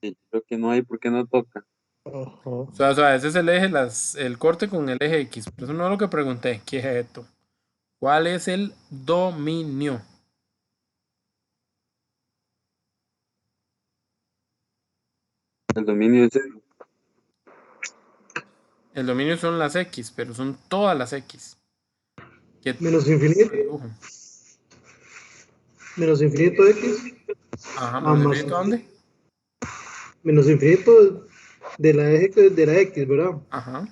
Sí, creo que no hay porque no toca. O sea, ese es el eje, el corte con el eje X. Pero eso no es lo que pregunté. ¿Qué es esto? ¿Cuál es el dominio? El dominio es cero. El dominio son las X, pero son todas las X. Menos infinito. Menos infinito X. Ajá, menos infinito, ¿a dónde? Menos infinito de la eje de la X, ¿verdad? Ajá.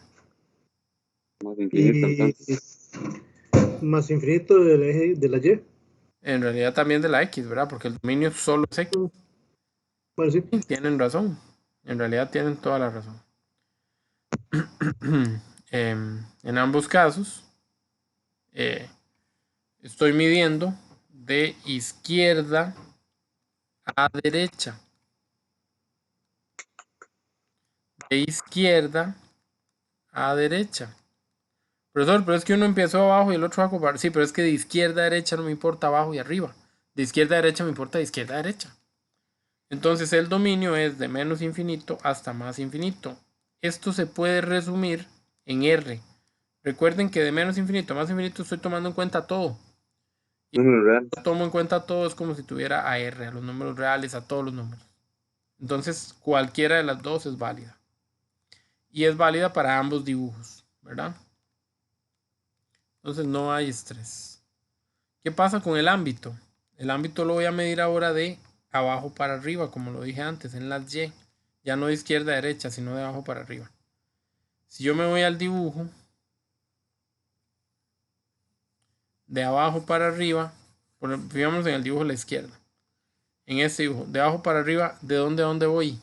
Más infinito, Y entonces. más infinito del eje de la Y. En realidad también de la X, ¿verdad? Porque el dominio solo es X. Bueno, sí. Tienen razón. En realidad tienen toda la razón. En ambos casos, estoy midiendo de izquierda a derecha. De izquierda a derecha. Profesor, pero es que uno empezó abajo y el otro abajo. Sí, pero es que de izquierda a derecha no me importa abajo y arriba. De izquierda a derecha me importa de izquierda a derecha. Entonces el dominio es de menos infinito hasta más infinito. Esto se puede resumir en R. Recuerden que de menos infinito a más infinito estoy tomando en cuenta todo. Y Número real. cuando tomo en cuenta todo es como si tuviera a R, a los números reales, a todos los números. Entonces cualquiera de las dos es válida. Y es válida para ambos dibujos, ¿verdad? Entonces no hay estrés. ¿Qué pasa con el ámbito? El ámbito lo voy a medir ahora de abajo para arriba, como lo dije antes, en las Y. Ya no de izquierda a derecha, sino de abajo para arriba. Si yo me voy al dibujo, de abajo para arriba, fijamos en el dibujo a la izquierda. En este dibujo, de abajo para arriba, ¿de dónde a dónde voy?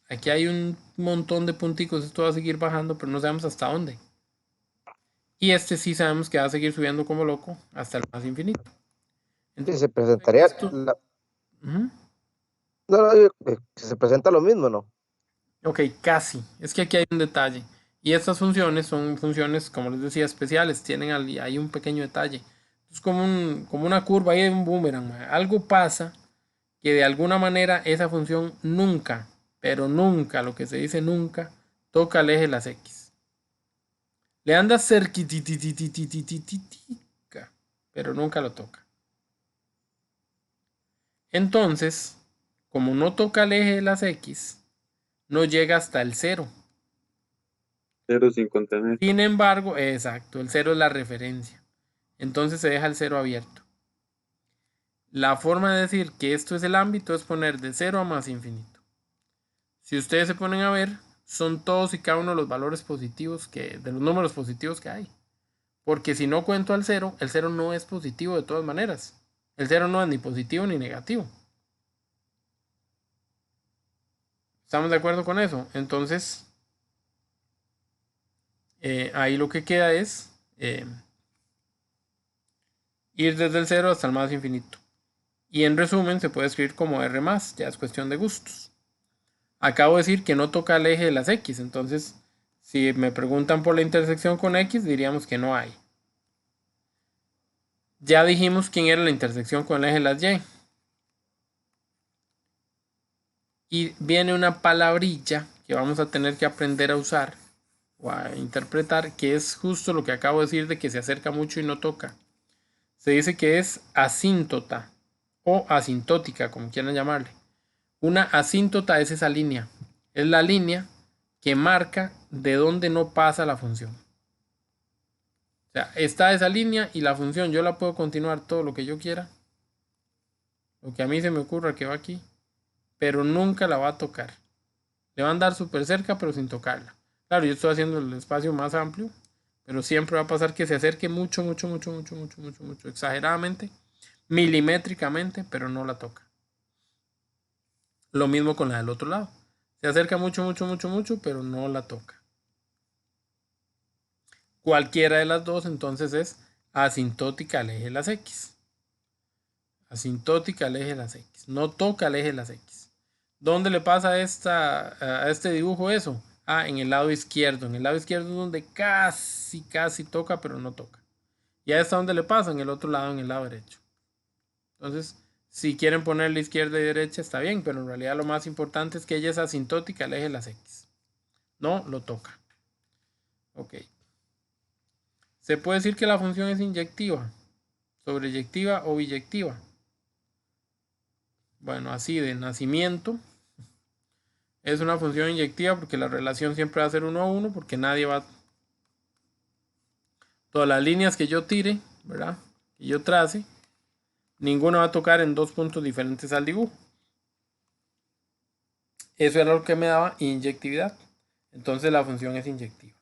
Aquí hay un montón de punticos, esto va a seguir bajando, pero no sabemos hasta dónde. Y este sí sabemos que va a seguir subiendo como loco hasta el más infinito. Sí, se presentaría, Esto, ujú. se presenta lo mismo, ¿no? Ok, casi. Es que aquí hay un detalle. Y estas funciones son funciones, como les decía, especiales. Tienen hay un pequeño detalle. Es como una curva, ahí hay un boomerang. Ma. Algo pasa que de alguna manera esa función nunca, pero nunca, lo que se dice nunca, toca el eje de las X. Le anda cerquititititititititica, pero nunca lo toca. Entonces, como no toca el eje de las X, no llega hasta el 0. Cero sin contener. Sin embargo, exacto, el 0 es la referencia. Entonces se deja el 0 abierto. La forma de decir que esto es el ámbito es poner de 0 a más infinito. Si ustedes se ponen a ver, son todos y cada uno de los valores positivos de los números positivos que hay. Porque si no cuento al 0, el 0 no es positivo de todas maneras. El 0 no es ni positivo ni negativo. ¿Estamos de acuerdo con eso? Entonces, ahí lo que queda es ir desde el 0 hasta el más infinito. Y en resumen se puede escribir como R+, ya es cuestión de gustos. Acabo de decir que no toca el eje de las X, entonces si me preguntan por la intersección con X, diríamos que no hay. Ya dijimos quién era la intersección con el eje de las Y. Y viene una palabrilla que vamos a tener que aprender a usar o a interpretar, que es justo lo que acabo de decir de que se acerca mucho y no toca. Se dice que es asíntota o asintótica, como quieran llamarle. Una asíntota es esa línea. Es la línea que marca de dónde no pasa la función. O sea, está esa línea y la función yo la puedo continuar todo lo que yo quiera. Lo que a mí se me ocurra que va aquí. Pero nunca la va a tocar. Le va a andar súper cerca pero sin tocarla. Claro, yo estoy haciendo el espacio más amplio. Pero siempre va a pasar que se acerque mucho, exageradamente, milimétricamente, pero no la toca. Lo mismo con la del otro lado. Se acerca mucho, pero no la toca. Cualquiera de las dos entonces es asintótica al eje de las X. Asintótica al eje de las X. No toca al eje de las X. ¿Dónde le pasa a este dibujo eso? En el lado izquierdo. En el lado izquierdo es donde casi toca, pero no toca. Y a esta donde le pasa, en el otro lado, en el lado derecho. Entonces, si quieren ponerle izquierda y derecha, está bien, pero en realidad lo más importante es que ella es asintótica al eje de las X. No lo toca. Ok. Se puede decir que la función es inyectiva, sobreyectiva o biyectiva. Bueno, así de nacimiento. Es una función inyectiva porque la relación siempre va a ser 1 a 1 porque nadie va... Todas las líneas que yo tire, ¿verdad? Que yo trace, ninguna va a tocar en dos puntos diferentes al dibujo. Eso era lo que me daba inyectividad. Entonces la función es inyectiva.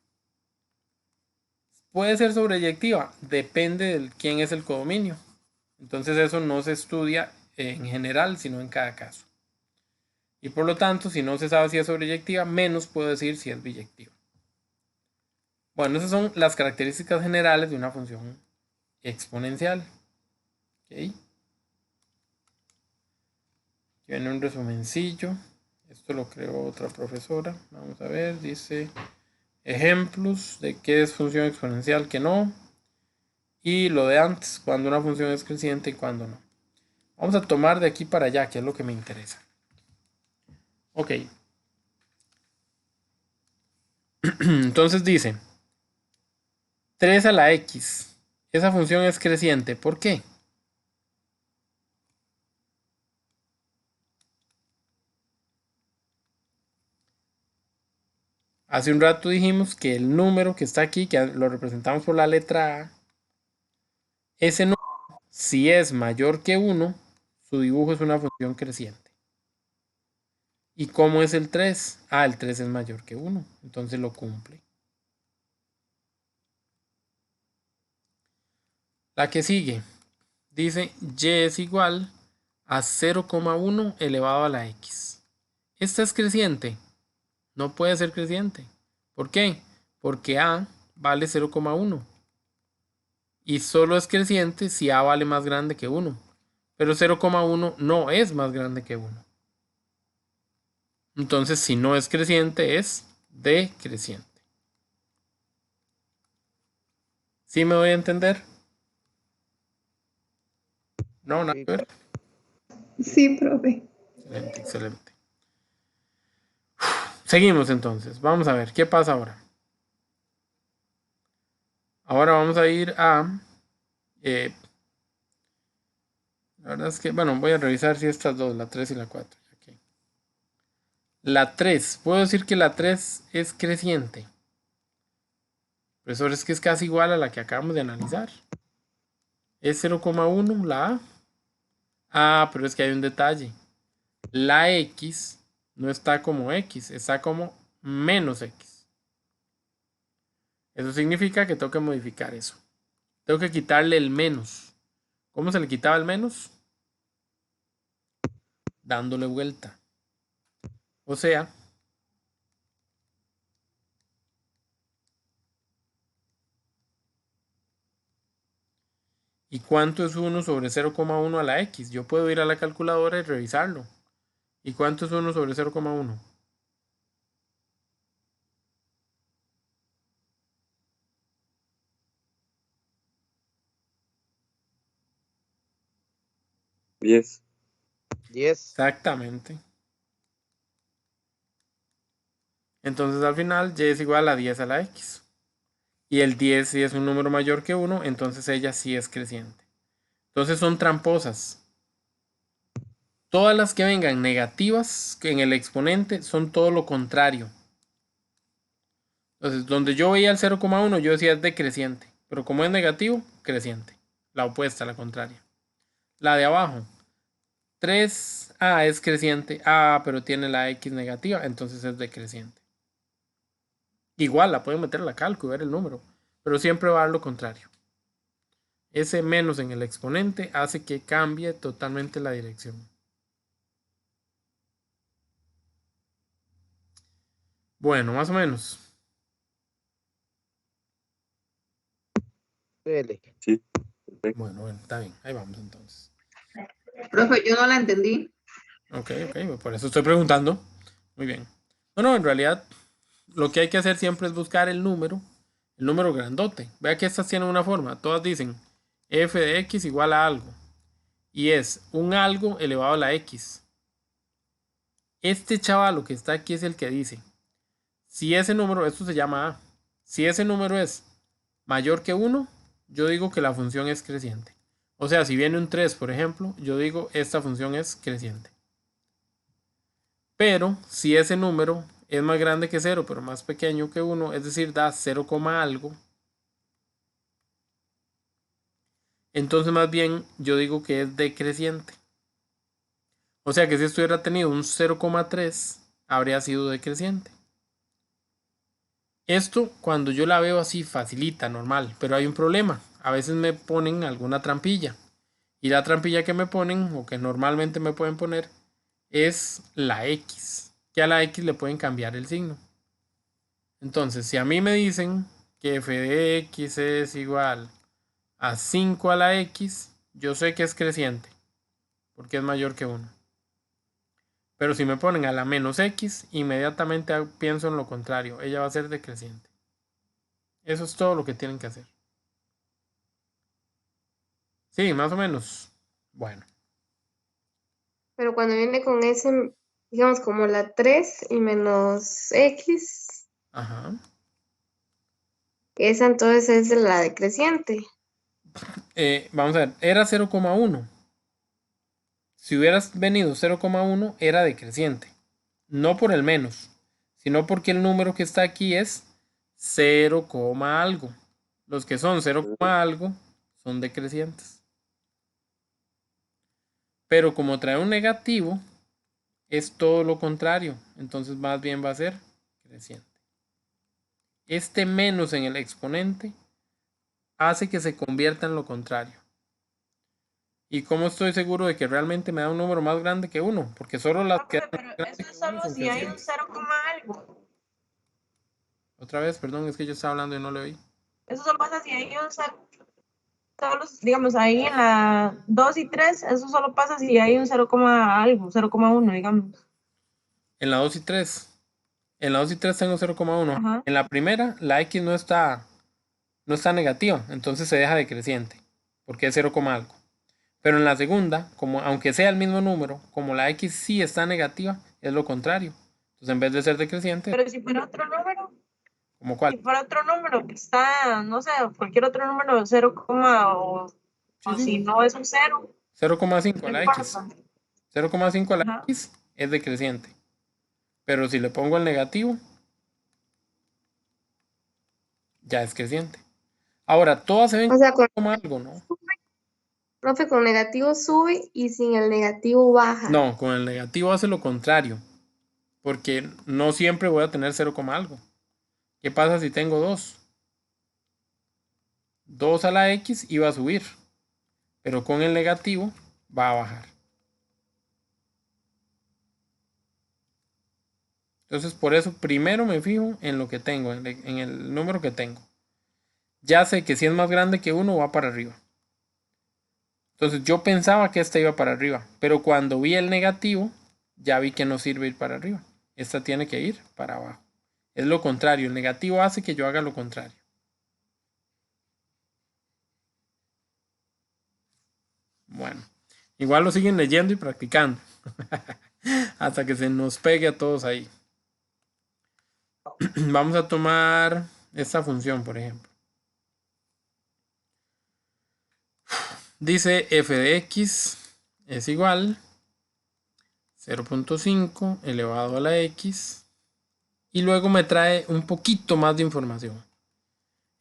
Puede ser sobreyectiva, depende de quién es el codominio. Entonces eso no se estudia en general, sino en cada caso. Y por lo tanto, si no se sabe si es sobreyectiva, menos puedo decir si es biyectiva. Bueno, esas son las características generales de una función exponencial. ¿Okay? Viene un resumencillo. Esto lo creó otra profesora. Vamos a ver, dice ejemplos de qué es función exponencial, qué no. Y lo de antes, cuando una función es creciente y cuando no. Vamos a tomar de aquí para allá, que es lo que me interesa. Ok. Entonces dice 3 a la X. Esa función es creciente. ¿Por qué? Hace un rato dijimos que el número que está aquí, que lo representamos por la letra A, ese número, si es mayor que 1, su dibujo es una función creciente. ¿Y cómo es el 3? El 3 es mayor que 1, entonces lo cumple. La que sigue dice y es igual a 0,1 elevado a la X. ¿Esta es creciente? No puede ser creciente. ¿Por qué? Porque A vale 0,1. Y solo es creciente si A vale más grande que 1. pero 0,1 no es más grande que 1. Entonces, si no es creciente, es decreciente. ¿Sí me voy a entender? No, nada que ver. Sí, profe. Excelente, excelente. Seguimos entonces. Vamos a ver qué pasa ahora. Ahora vamos a ir a... la verdad es que, bueno, voy a revisar si estas dos, la 3 y la 4. Okay. La 3, puedo decir que la 3 es creciente. Profesor, es que es casi igual a la que acabamos de analizar. Es 0,1 la A. Ah, pero es que hay un detalle. La X no está como X, está como menos X. Eso significa que tengo que modificar eso. Tengo que quitarle el menos. ¿Cómo se le quitaba el menos? Dándole vuelta. O sea, ¿y cuánto es 1 sobre 0,1 a la X? Yo puedo ir a la calculadora y revisarlo. ¿Y cuánto es 1 sobre 0,1? Yes. 10. Exactamente. Entonces al final y es igual a 10 a la X. Y el 10 si es un número mayor que 1, entonces ella sí es creciente. Entonces son tramposas. Todas las que vengan negativas en el exponente son todo lo contrario. Entonces, donde yo veía el 0,1, yo decía es decreciente. Pero como es negativo, creciente. La opuesta, la contraria. La de abajo, 3A es creciente. Pero tiene la X negativa, entonces es decreciente. Igual la pueden meter a la calco y ver el número. Pero siempre va a dar lo contrario. Ese menos en el exponente hace que cambie totalmente la dirección. Bueno, más o menos. Sí. Bueno, está bien. Ahí vamos entonces. Profe, yo no la entendí. Ok, por eso estoy preguntando. Muy bien. Bueno, en realidad lo que hay que hacer siempre es buscar el número grandote. Vea que estas tienen una forma. Todas dicen f de x igual a algo. Y es un algo elevado a la x. Este chavalo que está aquí es el que dice, si ese número, esto se llama a, si ese número es mayor que 1, yo digo que la función es creciente. O sea, si viene un 3, por ejemplo, yo digo esta función es creciente. Pero si ese número es más grande que 0, pero más pequeño que 1, es decir, da 0, algo, entonces más bien yo digo que es decreciente. O sea que si esto hubiera tenido un 0,3, habría sido decreciente. Esto cuando yo la veo así facilita, normal, pero hay un problema. A veces me ponen alguna trampilla. Y la trampilla que me ponen, o que normalmente me pueden poner, es la X. Que a la X le pueden cambiar el signo. Entonces, si a mí me dicen que f de x es igual a 5 a la x, yo sé que es creciente, porque es mayor que 1. Pero si me ponen a la menos x, inmediatamente pienso en lo contrario, ella va a ser decreciente. Eso es todo lo que tienen que hacer. Sí, más o menos. Bueno. Pero cuando viene con ese, digamos, como la 3 y menos X, Ajá. esa entonces es la decreciente. Vamos a ver, era 0,1. Si hubieras venido 0,1 era decreciente. No por el menos, sino porque el número que está aquí es 0, algo. Los que son 0, algo son decrecientes. Pero como trae un negativo, es todo lo contrario. Entonces más bien va a ser creciente. Este menos en el exponente hace que se convierta en lo contrario. ¿Y cómo estoy seguro de que realmente me da un número más grande que 1? Porque solo las que... Pero eso es solo si hay un 0, algo. Otra vez, perdón, es que yo estaba hablando y no le oí. Eso solo pasa si hay un 0. digamos, ahí en la 2 y 3, eso solo pasa si hay un 0, algo, 0,1, digamos. En la 2 y 3. En la 2 y 3 tengo 0,1. Ajá. En la primera, la X no está negativa, entonces se deja decreciente, porque es 0, algo. Pero en la segunda, como aunque sea el mismo número, como la X sí está negativa, es lo contrario. Entonces en vez de ser decreciente, Pero si fuera otro número, ¿como cuál? si fuera otro número que está, no sé, cualquier otro número, 0, o Sí, si sí. no es un 0, 0,5 a la ¿qué X. pasa? 0,5 a la Ajá. X es decreciente. Pero si le pongo el negativo, ya es creciente. Ahora, todas se ven O sea, como algo, ¿no? profe, con negativo sube y sin el negativo baja. No, con el negativo hace lo contrario. Porque no siempre voy a tener 0, algo. ¿Qué pasa si tengo 2? 2 a la X iba a subir. Pero con el negativo va a bajar. Entonces, por eso primero me fijo en lo que tengo, en el número que tengo. Ya sé que si es más grande que 1 va para arriba. Entonces yo pensaba que esta iba para arriba, pero cuando vi el negativo, ya vi que no sirve ir para arriba. Esta tiene que ir para abajo. Es lo contrario, el negativo hace que yo haga lo contrario. Bueno, igual lo siguen leyendo y practicando. Hasta que se nos pegue a todos ahí. Vamos a tomar esta función, por ejemplo. Dice f de x es igual 0.5 elevado a la x. Y luego me trae un poquito más de información.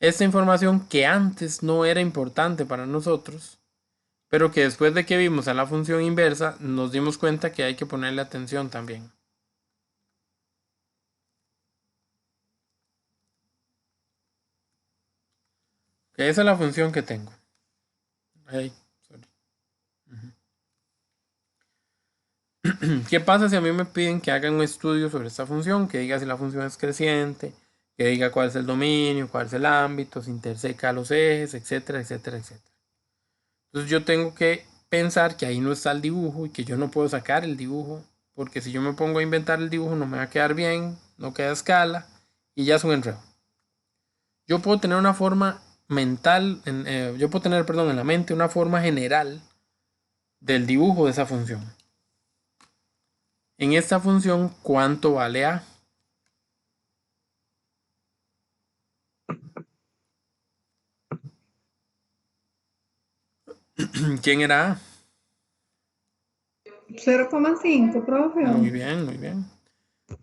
Esta información que antes no era importante para nosotros, pero que después de que vimos a la función inversa, nos dimos cuenta que hay que ponerle atención también. Que esa es la función que tengo. Ay, sorry. ¿Qué pasa si a mí me piden que haga un estudio sobre esta función? Que diga si la función es creciente, que diga cuál es el dominio, cuál es el ámbito, si interseca los ejes, etcétera, etcétera, etcétera. Entonces yo tengo que pensar que ahí no está el dibujo y que yo no puedo sacar el dibujo, porque si yo me pongo a inventar el dibujo no me va a quedar bien, no queda a escala y ya es un enredo. Yo puedo tener una forma mental, yo puedo tener, perdón, en la mente una forma general del dibujo de esa función. En esta función, ¿cuánto vale A? ¿Quién era A? 0,5, profe. Muy bien, muy bien.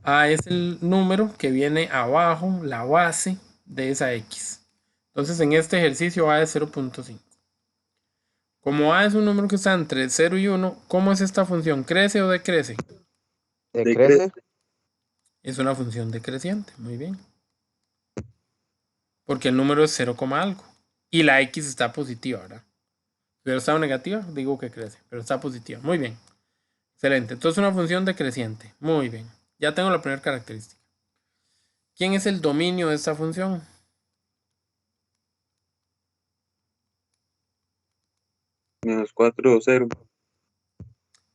A es el número que viene abajo, la base de esa X. Entonces en este ejercicio A es 0.5. Como A es un número que está entre 0 y 1, ¿cómo es esta función? ¿Crece o decrece? Decrece. Es una función decreciente, muy bien. Porque el número es 0, algo. Y la X está positiva, ¿verdad? Si hubiera estado negativa, digo que crece, pero está positiva. Muy bien. Excelente. Entonces una función decreciente. Muy bien. Ya tengo la primera característica. ¿Quién es el dominio de esta función? -4 o 0.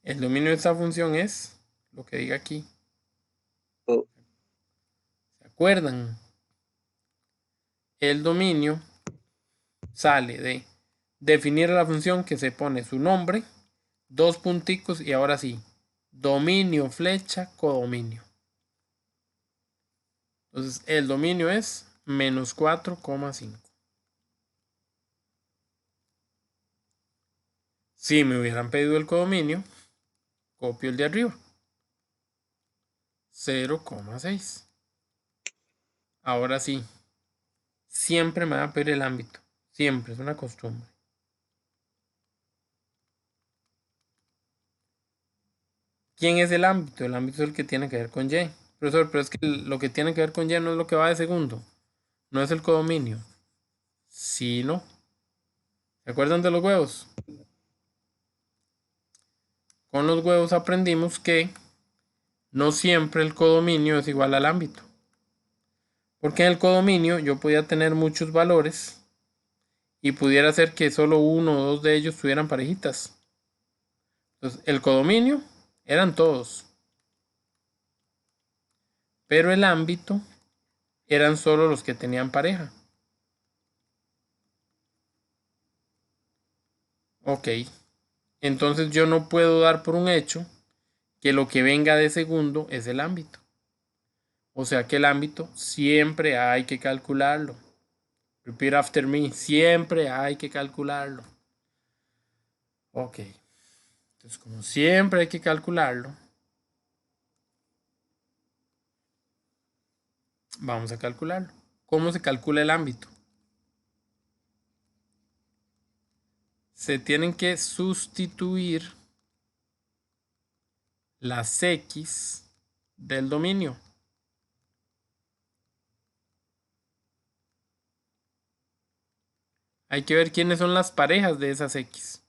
El dominio de esta función es lo que diga aquí. Todo. ¿Se acuerdan? El dominio sale de definir la función que se pone su nombre, dos punticos y ahora sí, dominio, flecha, codominio. Entonces el dominio es -4,5. Si me hubieran pedido el codominio, copio el de arriba. 0,6. Ahora sí, siempre me va a pedir el ámbito. Siempre, es una costumbre. ¿Quién es el ámbito? El ámbito es el que tiene que ver con Y. Profesor, pero es que lo que tiene que ver con Y no es lo que va de segundo. No es el codominio. Sí, no. ¿Se acuerdan de los huevos? Con los huevos aprendimos que no siempre el codominio es igual al ámbito. Porque en el codominio yo podía tener muchos valores y pudiera ser que solo uno o dos de ellos tuvieran parejitas. Entonces, el codominio eran todos, pero el ámbito eran solo los que tenían pareja. Ok, entonces yo no puedo dar por un hecho que lo que venga de segundo es el ámbito. O sea que el ámbito siempre hay que calcularlo. Repeat after me, siempre hay que calcularlo. Ok, entonces como siempre hay que calcularlo, vamos a calcularlo. ¿Cómo se calcula el ámbito? Se tienen que sustituir las X del dominio. Hay que ver quiénes son las parejas de esas X.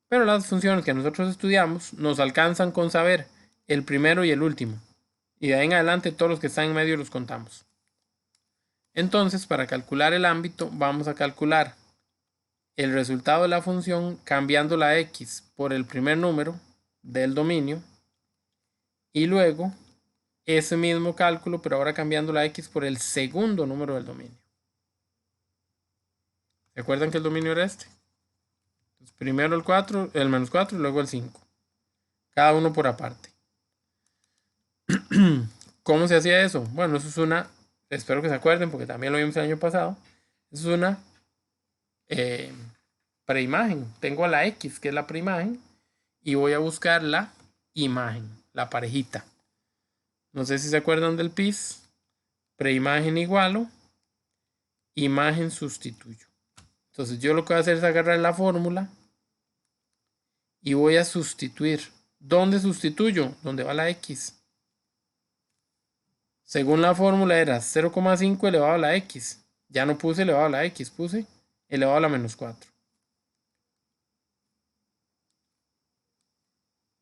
Pero las funciones que nosotros estudiamos nos alcanzan con saber el primero y el último. Y de ahí en adelante todos los que están en medio los contamos. Entonces, para calcular el ámbito, vamos a calcular el resultado de la función cambiando la X por el primer número del dominio y luego ese mismo cálculo, pero ahora cambiando la X por el segundo número del dominio. ¿Se acuerdan que el dominio era este? Entonces, primero el 4, el menos 4 y luego el 5. Cada uno por aparte. ¿Cómo se hacía eso? Bueno, eso es una, espero que se acuerden porque también lo vimos el año pasado. Eso es una preimagen. Tengo a la X, que es la preimagen, y voy a buscar la imagen, la parejita. No sé si se acuerdan del PIS. Preimagen igualo, imagen sustituyo. Entonces yo lo que voy a hacer es agarrar la fórmula y voy a sustituir. ¿Dónde sustituyo? ¿Dónde va la X? Según la fórmula era 0,5 elevado a la X. Ya no puse elevado a la X, puse elevado a la menos 4.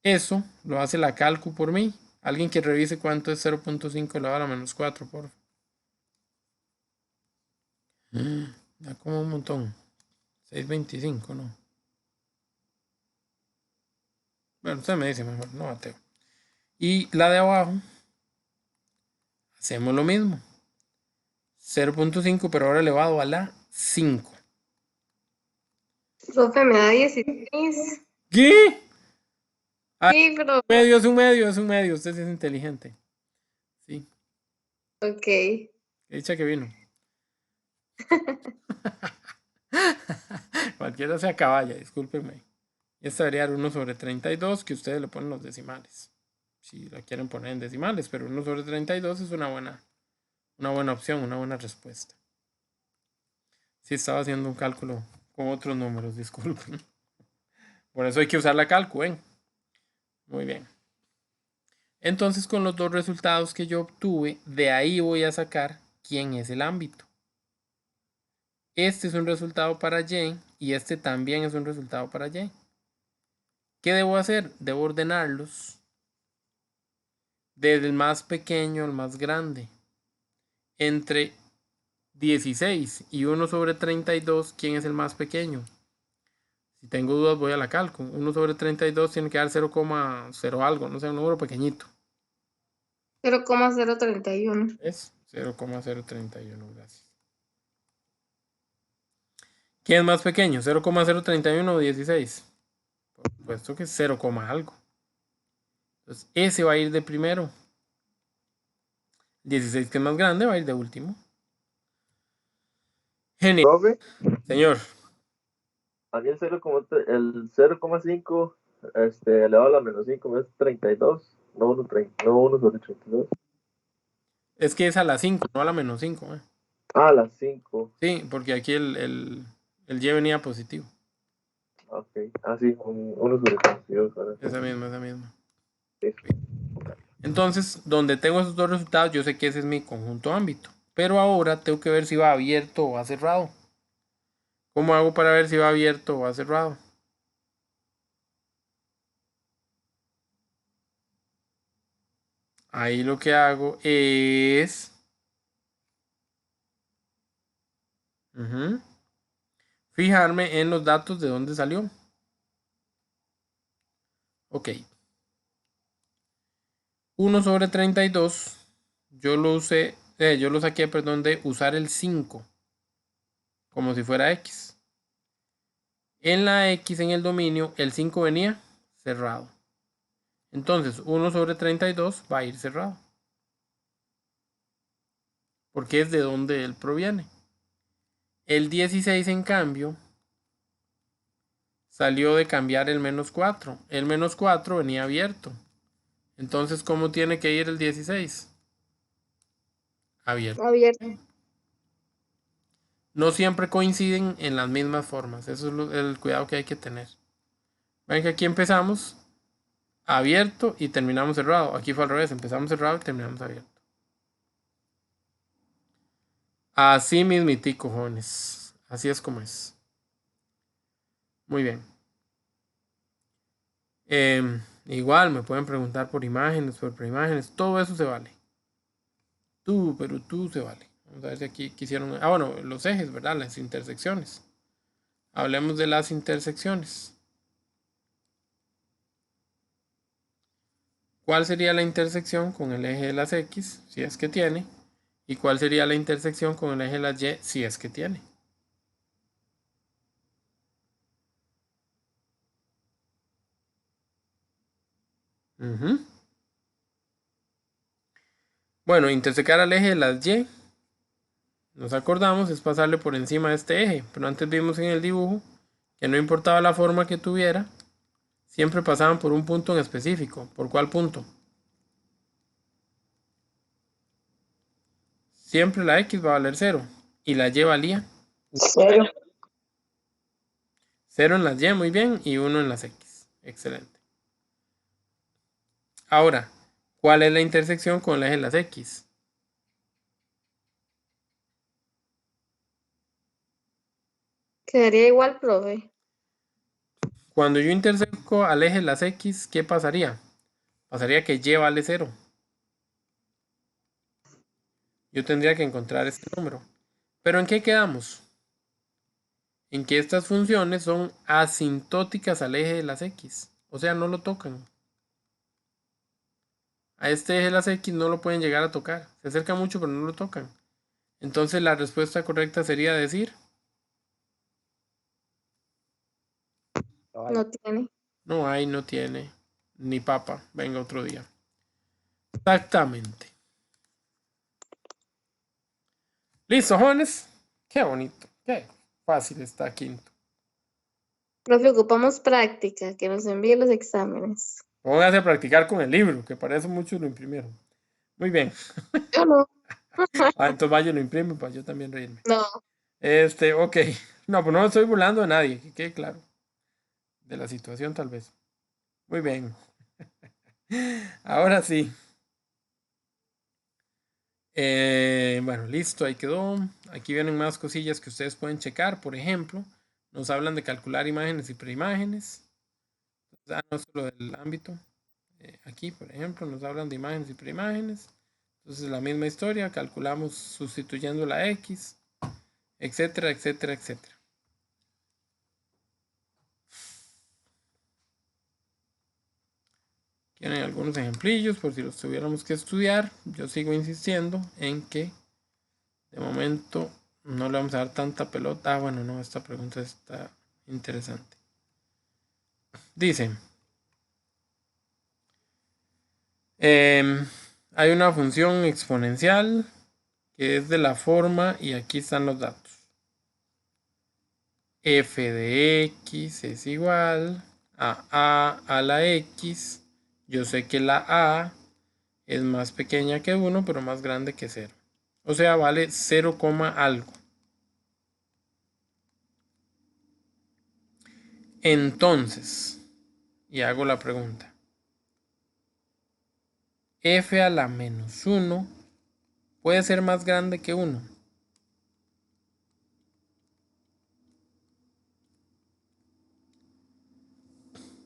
Eso lo hace la calcu por mí. Alguien que revise cuánto es 0,5 elevado a la menos 4, por favor. Da como un montón. 625, ¿no? Bueno, usted me dice mejor, no Mateo. Y la de abajo, hacemos lo mismo. 0,5, pero ahora elevado a la 5. Profe, me da 16. ¿Qué? Sí, pero. Medio, es un medio, es un medio. Usted sí es inteligente. Sí. Ok. Dicha que vino. Cualquiera sea caballa, discúlpenme. Y esta debería dar 1 sobre 32, que ustedes le ponen los decimales. Si la quieren poner en decimales, pero 1 sobre 32 es una buena opción, una buena respuesta. Sí, estaba haciendo un cálculo con otros números, disculpen. Por eso hay que usar la calcu, ¿ven? Muy bien. Entonces, con los dos resultados que yo obtuve, de ahí voy a sacar quién es el ámbito. Este es un resultado para Y y este también es un resultado para Y. ¿Qué debo hacer? Debo ordenarlos desde el más pequeño al más grande. Entre 16 y 1 sobre 32, ¿quién es el más pequeño? Si tengo dudas voy a la calco. 1 sobre 32 tiene que dar 0,0 algo, no sé, un número pequeñito. 0,031. Es 0,031, gracias. ¿Quién es más pequeño? 0,031 o 16. Por supuesto que es 0, algo. Entonces ese va a ir de primero. 16, que es más grande, va a ir de último. Genial. Profe, Señor. a mí el 0,5 elevado a la menos 5 es 32, no 1 sobre 32. Es que es a la 5, no a la menos 5. Ah, las 5. Sí, porque aquí el Y venía positivo. Ok, sí, 1 sobre 32. Esa misma. Sí. Entonces, donde tengo esos dos resultados, yo sé que ese es mi conjunto ámbito. Pero ahora tengo que ver si va abierto o va cerrado. ¿Cómo hago para ver si va abierto o va cerrado? Ahí lo que hago es... fijarme en los datos de dónde salió. Ok. 1 sobre 32, yo lo saqué, perdón, de usar el 5, como si fuera X. En la X, en el dominio, el 5 venía cerrado. Entonces, 1 sobre 32 va a ir cerrado. Porque es de donde él proviene. El 16, en cambio, salió de cambiar el menos 4. El menos 4 venía abierto. Entonces, ¿cómo tiene que ir el 16? Abierto. No siempre coinciden en las mismas formas. Eso es el cuidado que hay que tener. Ven que aquí empezamos abierto y terminamos cerrado. Aquí fue al revés. Empezamos cerrado y terminamos abierto. Así mismitico, jóvenes. Así es como es. Muy bien. Igual me pueden preguntar por imágenes, por preimágenes. Todo eso se vale. Pero tú se vale. Vamos a ver si aquí quisieron... bueno, los ejes, ¿verdad? Las intersecciones. Hablemos de las intersecciones. ¿Cuál sería la intersección con el eje de las X, si es que tiene? ¿Y cuál sería la intersección con el eje de las Y, si es que tiene? Bueno, intersecar al eje de las Y, nos acordamos, es pasarle por encima de este eje. Pero antes vimos en el dibujo que no importaba la forma que tuviera, siempre pasaban por un punto en específico. ¿Por cuál punto? Siempre la X va a valer 0. Y la Y valía 0. 0 en las Y, muy bien, y 1 en las X. Excelente. Ahora, ¿cuál es la intersección con el eje de las X? Quedaría igual, profe. Cuando yo interseco al eje de las X, ¿qué pasaría? Pasaría que Y vale 0. Yo tendría que encontrar este número. ¿Pero en qué quedamos? En que estas funciones son asintóticas al eje de las X. O sea, no lo tocan. A este eje de las X no lo pueden llegar a tocar. Se acerca mucho, pero no lo tocan. Entonces la respuesta correcta sería decir... No tiene. No hay, no tiene. Ni papa. Venga otro día. Exactamente. ¿Listo, jóvenes? Qué bonito. Qué fácil está quinto. Profe, ocupamos práctica, que nos envíe los exámenes. Pónganse a practicar con el libro, que para eso muchos lo imprimieron. Muy bien. Yo no. Entonces vaya, lo imprime para yo también reírme. No. Ok. No, pues no me estoy burlando de nadie, que quede claro. De la situación tal vez. Muy bien. Ahora sí. Bueno, listo, ahí quedó. Aquí vienen más cosillas que ustedes pueden checar. Por ejemplo, nos hablan de calcular imágenes y preimágenes. No solo del ámbito. Aquí, por ejemplo, nos hablan de imágenes y preimágenes. Entonces, la misma historia. Calculamos sustituyendo la X, etcétera, etcétera, etcétera. Tienen algunos ejemplillos por si los tuviéramos que estudiar. Yo sigo insistiendo en que de momento no le vamos a dar tanta pelota. Bueno, no, esta pregunta está interesante. Dice, hay una función exponencial que es de la forma, y aquí están los datos. F de X es igual a A a la X. Yo sé que la A es más pequeña que 1, pero más grande que 0. O sea, vale 0, algo. Entonces, y hago la pregunta. F a la menos 1 puede ser más grande que 1.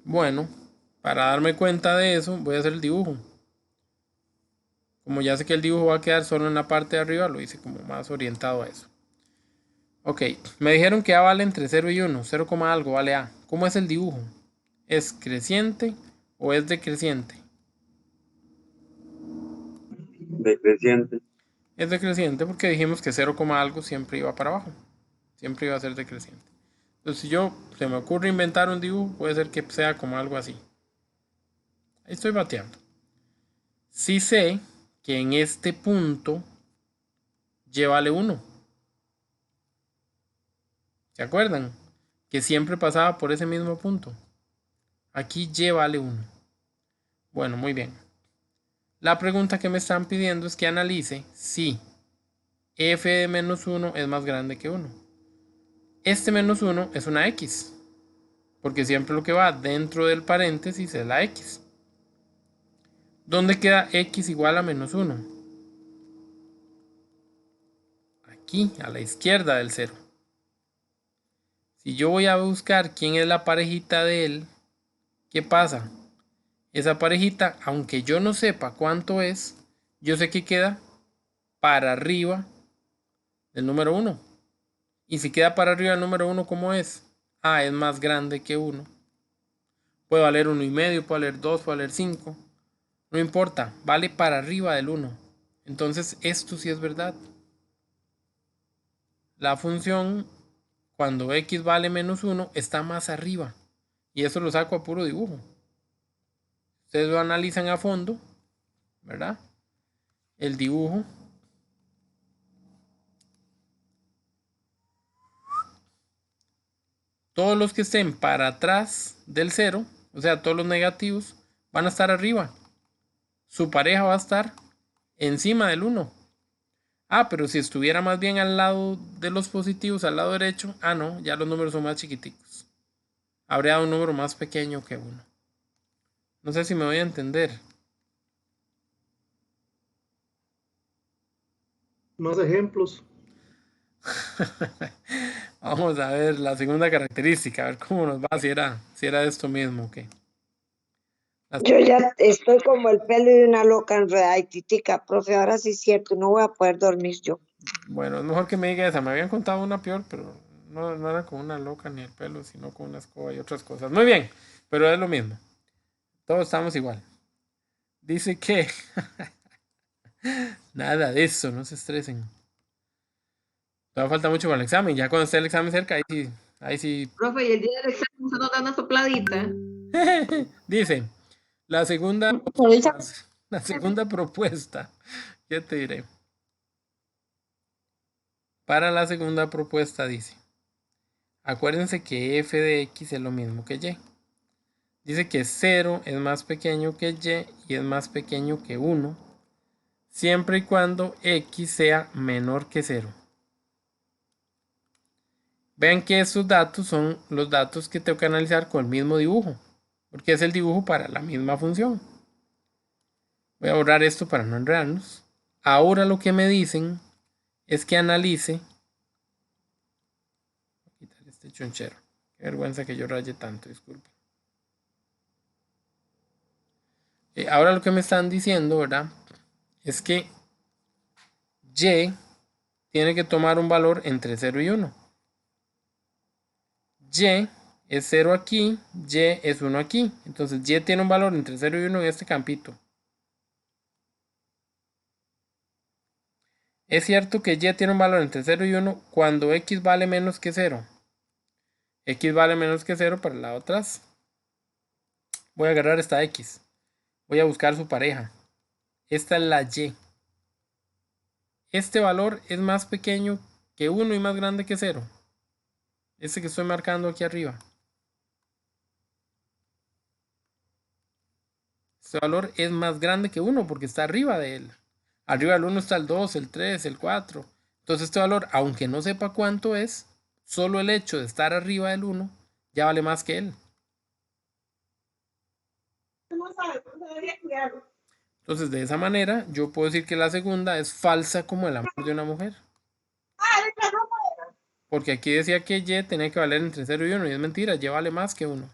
Bueno, para darme cuenta de eso, voy a hacer el dibujo. Como ya sé que el dibujo va a quedar solo en la parte de arriba, lo hice como más orientado a eso. Ok, me dijeron que A vale entre 0 y 1, 0, algo vale A. ¿Cómo es el dibujo? ¿Es creciente o es decreciente? Decreciente. Es decreciente porque dijimos que 0, algo siempre iba para abajo. Siempre iba a ser decreciente. Entonces, si se me ocurre inventar un dibujo, puede ser que sea como algo así. Ahí estoy bateando. Sí sé que en este punto Y vale 1. ¿Se acuerdan? Que siempre pasaba por ese mismo punto. Aquí Y vale 1. Bueno, muy bien. La pregunta que me están pidiendo es que analice si f de menos 1 es más grande que 1. Este menos 1 es una x, porque siempre lo que va dentro del paréntesis es la x. ¿Dónde queda x igual a menos 1? Aquí, a la izquierda del 0. Si yo voy a buscar quién es la parejita de él, ¿qué pasa? Esa parejita, aunque yo no sepa cuánto es, yo sé que queda para arriba del número 1. Y si queda para arriba del número 1, ¿cómo es? Ah, es más grande que 1. Puede valer 1,5, puede valer 2, puede valer 5. No importa, vale para arriba del 1. Entonces, esto sí es verdad. La función, cuando x vale menos 1, está más arriba. Y eso lo saco a puro dibujo. Ustedes lo analizan a fondo, ¿verdad? El dibujo. Todos los que estén para atrás del 0, o sea, todos los negativos, van a estar arriba. Su pareja va a estar encima del 1. Ah, pero si estuviera más bien al lado de los positivos, al lado derecho, no, ya los números son más chiquiticos. Habría un número más pequeño que 1. No sé si me voy a entender. Más ejemplos. Vamos a ver la segunda característica, a ver cómo nos va, si era esto mismo o qué. Yo ya estoy como el pelo de una loca enredada y titica, profe, ahora sí es cierto, no voy a poder dormir yo. Bueno, es mejor que me diga esa. Me habían contado una peor, pero no era con una loca ni el pelo, sino con una escoba y otras cosas. Muy bien, pero es lo mismo. Todos estamos igual. Dice que nada de eso, no se estresen. Todavía falta mucho para el examen. Ya cuando esté el examen cerca, ahí sí. Profe, y el día del examen usted nos da una sopladita. Dice, la segunda propuesta. ¿Qué te diré? Para la segunda propuesta dice, acuérdense que f de x es lo mismo que y. Dice que 0 es más pequeño que y es más pequeño que 1, siempre y cuando x sea menor que 0. Vean que estos datos son los datos que tengo que analizar con el mismo dibujo, porque es el dibujo para la misma función. Voy a borrar esto para no enredarnos. Ahora lo que me dicen es que analice. Voy a quitar este chonchero. Qué vergüenza que yo raye tanto, disculpen. Ahora lo que me están diciendo, ¿verdad? Es que y tiene que tomar un valor entre 0 y 1. Y es 0 aquí, y es 1 aquí. Entonces y tiene un valor entre 0 y 1 en este campito. Es cierto que y tiene un valor entre 0 y 1 cuando x vale menos que 0. X vale menos que 0 para el lado atrás. Voy a agarrar esta x. Voy a buscar su pareja. Esta es la y. Este valor es más pequeño que 1 y más grande que 0. Este que estoy marcando aquí arriba. Este valor es más grande que 1 porque está arriba de él. Arriba del 1 está el 2, el 3, el 4. Entonces este valor, aunque no sepa cuánto es, solo el hecho de estar arriba del 1 ya vale más que él. Entonces de esa manera yo puedo decir que la segunda es falsa como el amor de una mujer. Porque aquí decía que y tenía que valer entre 0 y 1 y es mentira, y vale más que 1.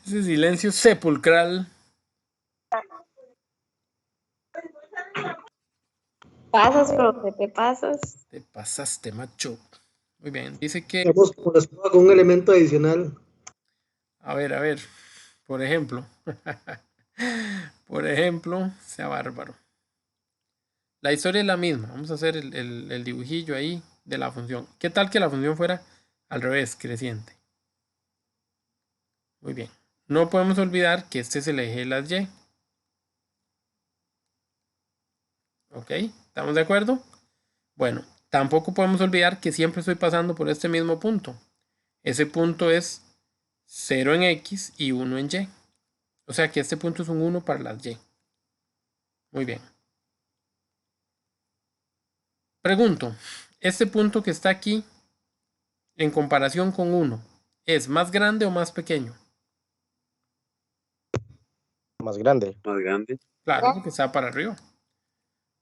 Ese silencio sepulcral. pasas, profe, te pasas. Te pasaste, macho. Muy bien. Dice que, Estamos como la escoba con un elemento adicional. a ver, por ejemplo, por ejemplo, sea bárbaro. La historia es la misma. Vamos a hacer el dibujillo ahí de la función. ¿Qué tal que la función fuera al revés, creciente? Muy bien. No podemos olvidar que este es el eje de las y. ¿Ok? ¿Estamos de acuerdo? Bueno, tampoco podemos olvidar que siempre estoy pasando por este mismo punto. Ese punto es 0 en X y 1 en Y. O sea que este punto es un 1 para las Y. Muy bien. Pregunto, este punto que está aquí, en comparación con 1, ¿es más grande o más pequeño? Más grande. Más grande. Claro, porque está para arriba.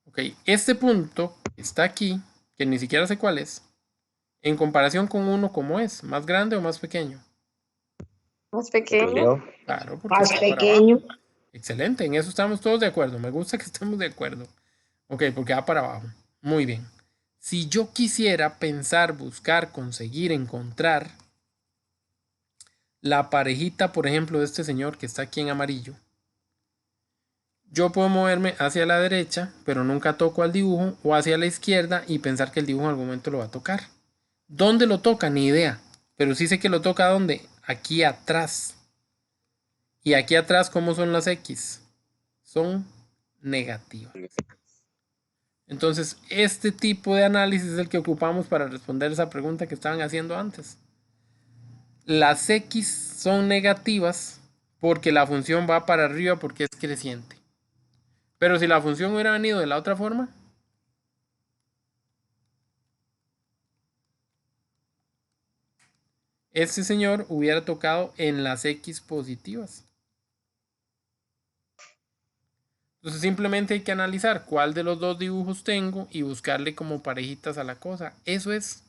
Ok, este punto que está aquí, que ni siquiera sé cuál es, en comparación con 1, ¿cómo es? ¿Más grande o más pequeño? Más pequeño. Claro, porque Más está para pequeño. abajo. Excelente, en eso estamos todos de acuerdo. Me gusta que estemos de acuerdo. Ok, porque va para abajo. Muy bien. Si yo quisiera pensar, buscar, conseguir, encontrar la parejita, por ejemplo, de este señor que está aquí en amarillo, yo puedo moverme hacia la derecha, pero nunca toco al dibujo, o hacia la izquierda y pensar que el dibujo en algún momento lo va a tocar. ¿Dónde lo toca? Ni idea. Pero sí sé que lo toca ¿dónde? Aquí atrás. Y aquí atrás, ¿cómo son las X? Son negativas. Entonces, este tipo de análisis es el que ocupamos para responder esa pregunta que estaban haciendo antes. Las X son negativas porque la función va para arriba porque es creciente. Pero si la función hubiera venido de la otra forma, este señor hubiera tocado en las X positivas. Entonces simplemente hay que analizar cuál de los dos dibujos tengo y buscarle como parejitas a la cosa. Eso es.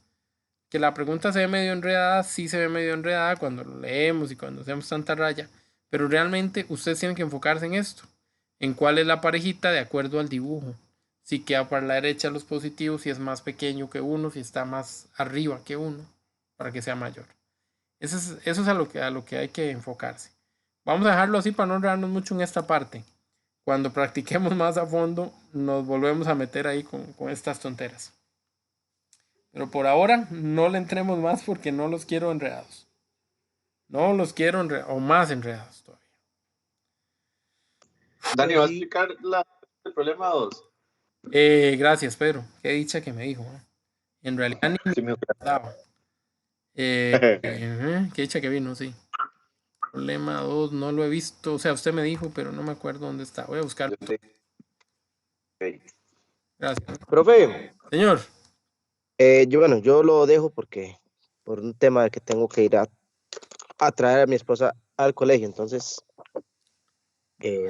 Que la pregunta se ve medio enredada, sí se ve medio enredada cuando lo leemos y cuando hacemos tanta raya, pero realmente ustedes tienen que enfocarse en esto, en cuál es la parejita de acuerdo al dibujo. Si queda para la derecha los positivos, si es más pequeño que uno, si está más arriba que uno, para que sea mayor. Eso es a lo que hay que enfocarse. Vamos a dejarlo así para no enredarnos mucho en esta parte. Cuando practiquemos más a fondo, nos volvemos a meter ahí con estas tonteras. Pero por ahora no le entremos más porque no los quiero enredados. No los quiero o más enredados todavía. Dani, ¿va a explicar el problema 2? Gracias, Pedro. Qué dicha que me dijo. En realidad ni me acordaba. Qué dicha que vino, sí. Problema 2, no lo he visto. O sea, usted me dijo, pero no me acuerdo dónde está. Voy a buscarlo. Gracias. Profe, Señor. yo lo dejo porque por un tema de que tengo que ir a traer a mi esposa al colegio, entonces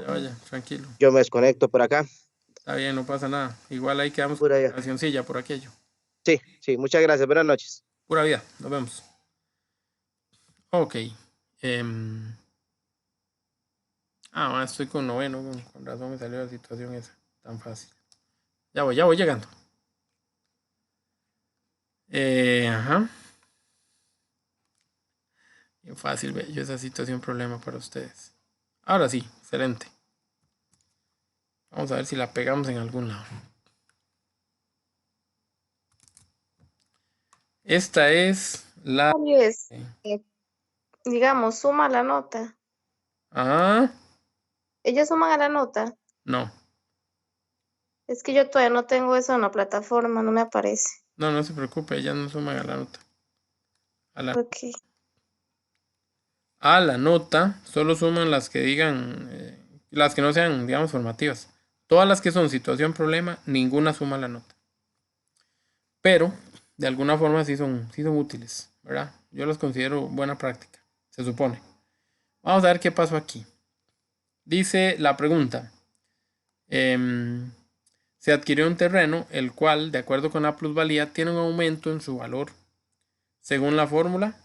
Vaya, tranquilo. yo me desconecto por acá. Está bien, no pasa nada. Igual ahí quedamos con la cancioncilla por aquello. Sí, muchas gracias. Buenas noches. Pura vida, nos vemos. Ok. Estoy con noveno, con razón me salió la situación esa, tan fácil. Ya voy llegando. Ajá. Bien fácil, bello, esa situación problema para ustedes. Ahora sí, excelente. Vamos a ver si la pegamos en algún lado. Esta es la... Digamos, suma la nota. Ajá. ¿Ellos suman a la nota? No. Es que yo todavía no tengo eso en la plataforma, no me aparece. No se preocupe, ellas no suman a la nota. Ok. A la nota solo suman las que digan, las que no sean, digamos, formativas. Todas las que son situación problema, ninguna suma a la nota. Pero, de alguna forma sí son útiles, ¿verdad? Yo los considero buena práctica, se supone. Vamos a ver qué pasó aquí. Dice la pregunta. Se adquirió un terreno, el cual, de acuerdo con la plusvalía, tiene un aumento en su valor, según la fórmula,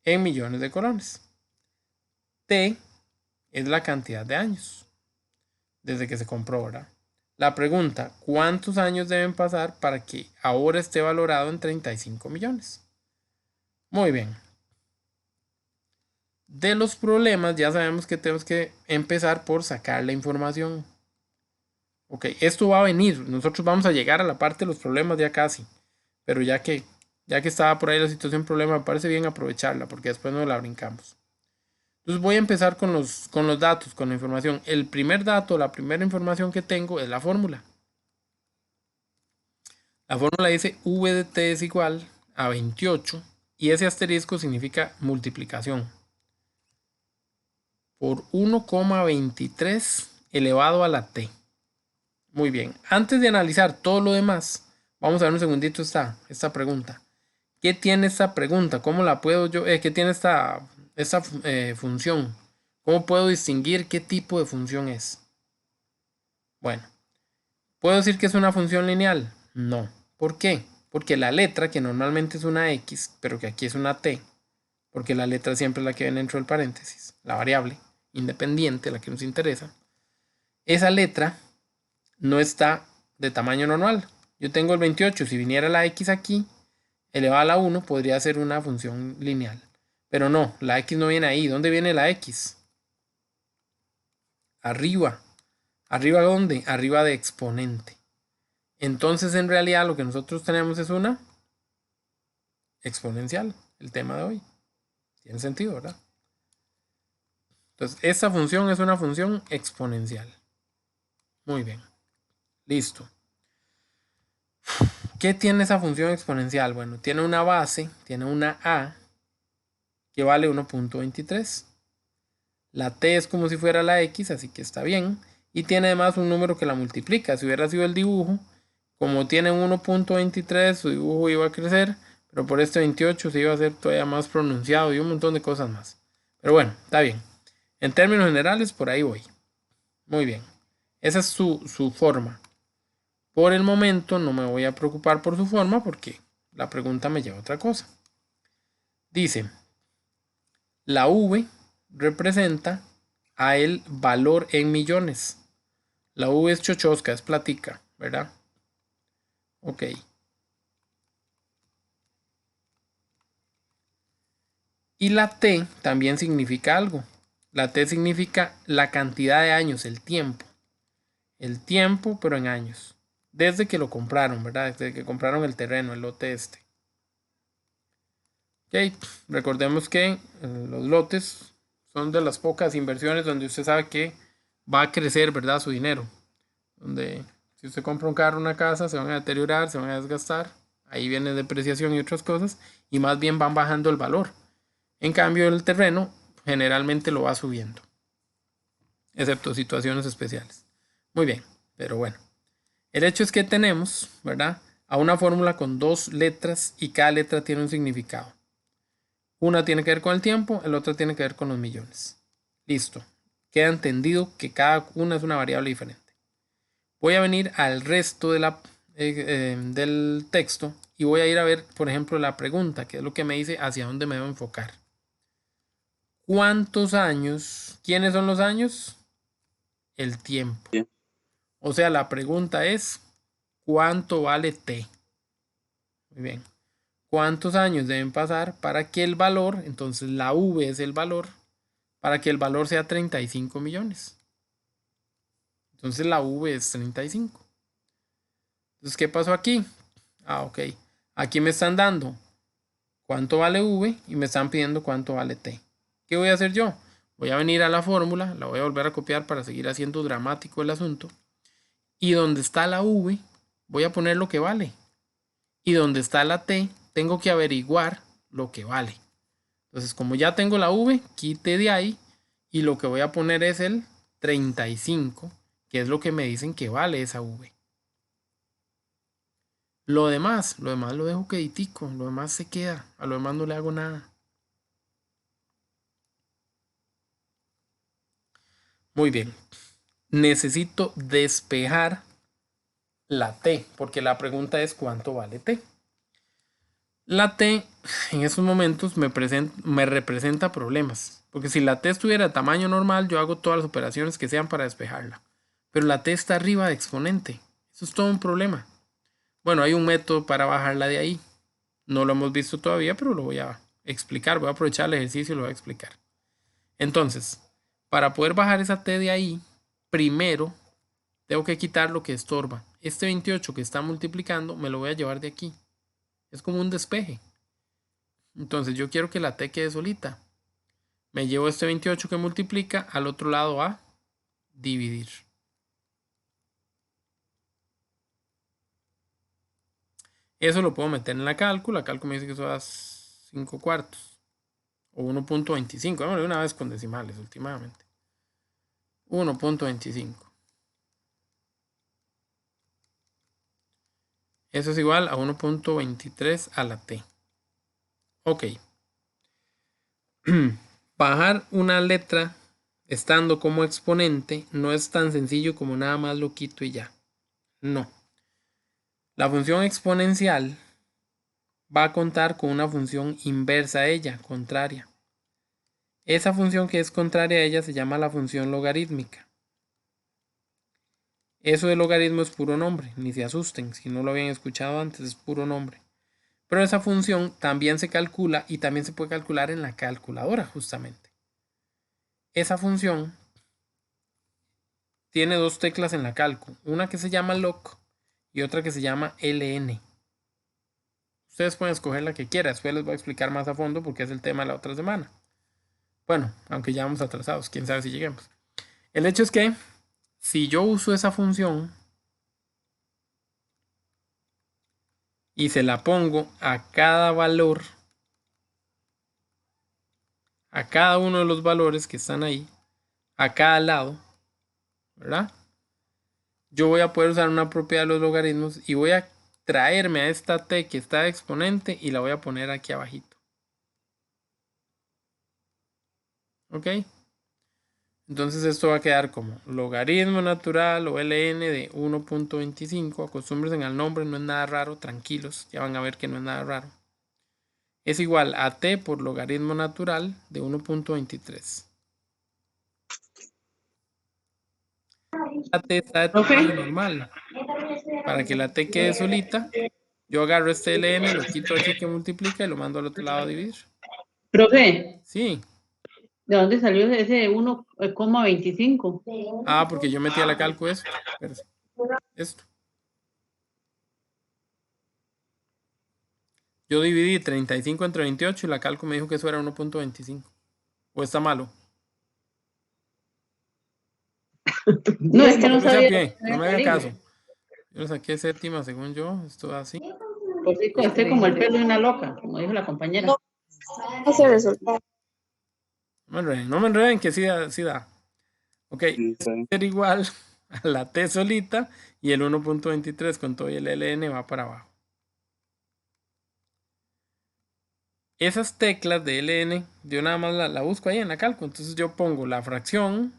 en millones de colones. T es la cantidad de años desde que se compró, ¿verdad? la pregunta, ¿cuántos años deben pasar para que ahora esté valorado en 35 millones? Muy bien. De los problemas ya sabemos que tenemos que empezar por sacar la información. Ok, esto va a venir. Nosotros vamos a llegar a la parte de los problemas ya casi. Pero ya que estaba por ahí la situación problema, me parece bien aprovecharla porque después no la brincamos. Entonces voy a empezar con los datos, con la información. El primer dato, la primera información que tengo es la fórmula. La fórmula dice V de t es igual a 28 y ese asterisco significa multiplicación por 1,23 elevado a la t. Muy bien. Antes de analizar todo lo demás, vamos a ver un segundito esta pregunta. ¿Qué tiene esta pregunta? ¿Cómo la puedo yo? ¿Qué tiene esta función? ¿Cómo puedo distinguir qué tipo de función es? Bueno, ¿puedo decir que es una función lineal? No. ¿Por qué? Porque la letra, que normalmente es una x, pero que aquí es una t, porque la letra siempre es la que viene dentro del paréntesis, la variable independiente, la que nos interesa, esa letra no está de tamaño normal. Yo tengo el 28, si viniera la x aquí, elevada a la 1, podría ser una función lineal. Pero no, la x no viene ahí. ¿Dónde viene la x? Arriba. ¿Arriba dónde? Arriba de exponente. Entonces, en realidad, lo que nosotros tenemos es una exponencial, el tema de hoy. Tiene sentido, ¿verdad? Entonces, esta función es una función exponencial. Muy bien. Listo. ¿Qué tiene esa función exponencial? Bueno, tiene una base, tiene una a que vale 1.23. La t es como si fuera la x, así que está bien. Y tiene además un número que la multiplica. Si hubiera sido el dibujo, como tiene 1.23, su dibujo iba a crecer, pero por este 28 se iba a hacer todavía más pronunciado y un montón de cosas más. Pero bueno, está bien. En términos generales, por ahí voy. Muy bien. Esa es su forma. Por el momento no me voy a preocupar por su forma porque la pregunta me lleva a otra cosa. Dice, la V representa a el valor en millones. La V es chochosca, es platica, ¿verdad? Ok. Y la T también significa algo. La T significa la cantidad de años, el tiempo. El tiempo, pero en años. Desde que lo compraron, ¿verdad? Desde que compraron el terreno, el lote este. Ok, recordemos que los lotes son de las pocas inversiones donde usted sabe que va a crecer, ¿verdad? Su dinero. Donde si usted compra un carro, una casa, se van a deteriorar, se van a desgastar. Ahí viene depreciación y otras cosas. Y más bien van bajando el valor. En cambio, el terreno generalmente lo va subiendo. Excepto situaciones especiales. Muy bien, pero bueno. El hecho es que tenemos, ¿verdad? A una fórmula con dos letras y cada letra tiene un significado. Una tiene que ver con el tiempo, el otro tiene que ver con los millones. Listo. Queda entendido que cada una es una variable diferente. Voy a venir al resto de del texto y voy a ir a ver, por ejemplo, la pregunta, que es lo que me dice hacia dónde me debo enfocar. ¿Cuántos años? ¿Quiénes son los años? El tiempo. Bien. O sea, la pregunta es, ¿cuánto vale t? Muy bien. ¿Cuántos años deben pasar para que el valor, entonces la v es el valor, para que el valor sea 35 millones? Entonces la v es 35. Entonces, ¿qué pasó aquí? Ok. Aquí me están dando cuánto vale v y me están pidiendo cuánto vale t. ¿Qué voy a hacer yo? Voy a venir a la fórmula, la voy a volver a copiar para seguir haciendo dramático el asunto. Y donde está la v, voy a poner lo que vale. Y donde está la t, tengo que averiguar lo que vale. Entonces, como ya tengo la v, quite de ahí. Y lo que voy a poner es el 35, que es lo que me dicen que vale esa v. Lo demás lo dejo queditico. Lo demás se queda. A lo demás no le hago nada. Muy bien. Necesito despejar la t, porque la pregunta es ¿cuánto vale t? La t en esos momentos me representa problemas, porque si la t estuviera de tamaño normal, yo hago todas las operaciones que sean para despejarla. pero la t está arriba de exponente. Eso es todo un problema. Bueno, hay un método para bajarla de ahí. No lo hemos visto todavía, pero lo voy a explicar. Voy a aprovechar el ejercicio y lo voy a explicar. Entonces, para poder bajar esa t de ahí, primero tengo que quitar lo que estorba. Este 28 que está multiplicando me lo voy a llevar de aquí. Es como un despeje. Entonces yo quiero que la t quede solita. Me llevo este 28 que multiplica al otro lado a dividir. Eso lo puedo meter en la cálculo. La cálculo me dice que eso da 5 cuartos. O 1.25. Vamos una vez con decimales últimamente. 1.25. Eso es igual a 1.23 a la t. Ok. Bajar una letra estando como exponente no es tan sencillo como nada más lo quito y ya. No. La función exponencial va a contar con una función inversa a ella, contraria. Esa función que es contraria a ella se llama la función logarítmica. Eso de logaritmo es puro nombre, ni se asusten, si no lo habían escuchado antes, es puro nombre. Pero esa función también se calcula y también se puede calcular en la calculadora, justamente. Esa función tiene dos teclas en la calco, una que se llama log y otra que se llama ln. Ustedes pueden escoger la que quieran, después les voy a explicar más a fondo porque es el tema de la otra semana. Bueno, aunque ya vamos atrasados, quién sabe si lleguemos. El hecho es que si yo uso esa función y se la pongo a cada valor, a cada uno de los valores que están ahí, a cada lado, ¿verdad? Yo voy a poder usar una propiedad de los logaritmos y voy a traerme a esta t que está de exponente y la voy a poner aquí abajito. ¿Ok? Entonces esto va a quedar como logaritmo natural o ln de 1.25. Acostúmbrense al nombre, no es nada raro, tranquilos, ya van a ver que no es nada raro. Es igual a t por logaritmo natural de 1.23. La t está de tamaño normal. Para que la t quede solita, yo agarro este ln, lo quito aquí que multiplica y lo mando al otro lado a dividir. Profe, Sí. ¿de dónde salió ese 1,25? Ah, porque yo metí a la calco esto. Espérese. Esto. Yo dividí 35 entre 28 y la calco me dijo que eso era 1.25. ¿O está malo? No, es que no sabía. Saqué, no me haga caso. Yo lo saqué séptima según yo. Esto así. Pues sí, estoy como el pelo de una loca, como dijo la compañera. Ese resultado. No me enreden que sí da. Ok, ser igual a la t solita y el 1.23 con todo y el ln va para abajo. Esas teclas de ln, yo nada más la busco ahí en la calco. Entonces yo pongo la fracción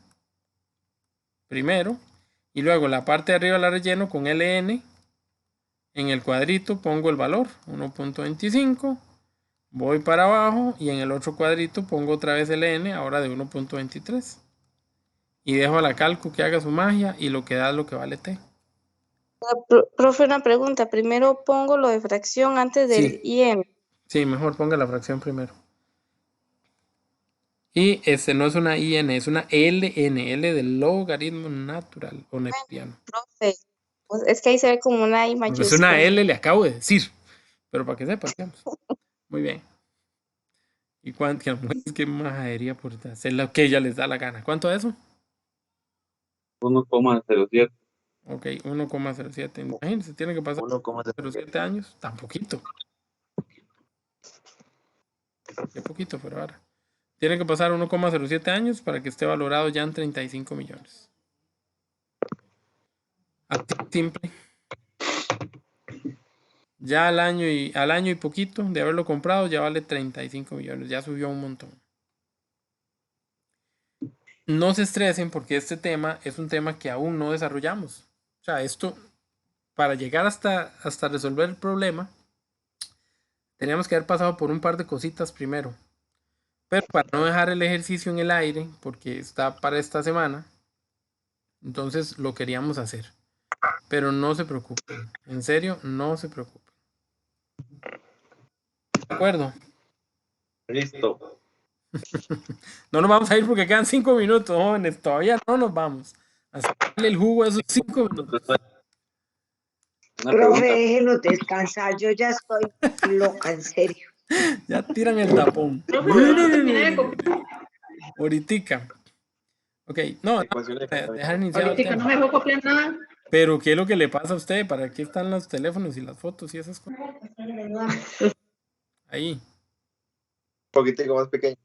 primero y luego la parte de arriba la relleno con ln. En el cuadrito pongo el valor 1.25. Voy para abajo y en el otro cuadrito pongo otra vez ln, ahora de 1.23. Y dejo a la calco que haga su magia y lo que da es lo que vale t. Profe, una pregunta. Primero pongo lo de fracción antes del IM. Sí, mejor ponga la fracción primero. Y no es una IN, es una LN, L del logaritmo natural o neperiano. Profe, pues es que ahí se ve como una I mayúscula. Es una L, le acabo de decir. Pero para que sepa, digamos. Muy bien. ¿Y cuánto? Es que majadería por hacer lo que ella les da la gana. ¿Cuánto es eso? 1,07. Ok, 1,07. Imagínense, tiene que pasar 1,07 años. Tan poquito. Qué poquito, pero ahora. Tiene que pasar 1,07 años para que esté valorado ya en 35 millones. Así simple. Ya al año y poquito de haberlo comprado ya vale 35 millones. Ya subió un montón. No se estresen porque este tema es un tema que aún no desarrollamos. O sea, esto, para llegar hasta resolver el problema, teníamos que haber pasado por un par de cositas primero. Pero para no dejar el ejercicio en el aire, porque está para esta semana, Entonces lo queríamos hacer. Pero no se preocupen. En serio, no se preocupen. ¿De acuerdo? Listo. No nos vamos a ir porque quedan 5 minutos, jóvenes. Todavía no nos vamos. A sacarle el jugo a esos 5 minutos. Una Profe, pregunta. déjenos descansar, yo ya estoy loca, en serio. Ya tiran el tapón. Profe, yo no terminé de copiar. Ahoritica. Ok, no, Ecuaciones. dejar iniciado el Ahorita no tema. me dejó copiar nada. Pero, ¿qué es lo que le pasa a usted? ¿Para qué están los teléfonos y las fotos y esas cosas? Ahí. Un poquitico más pequeño.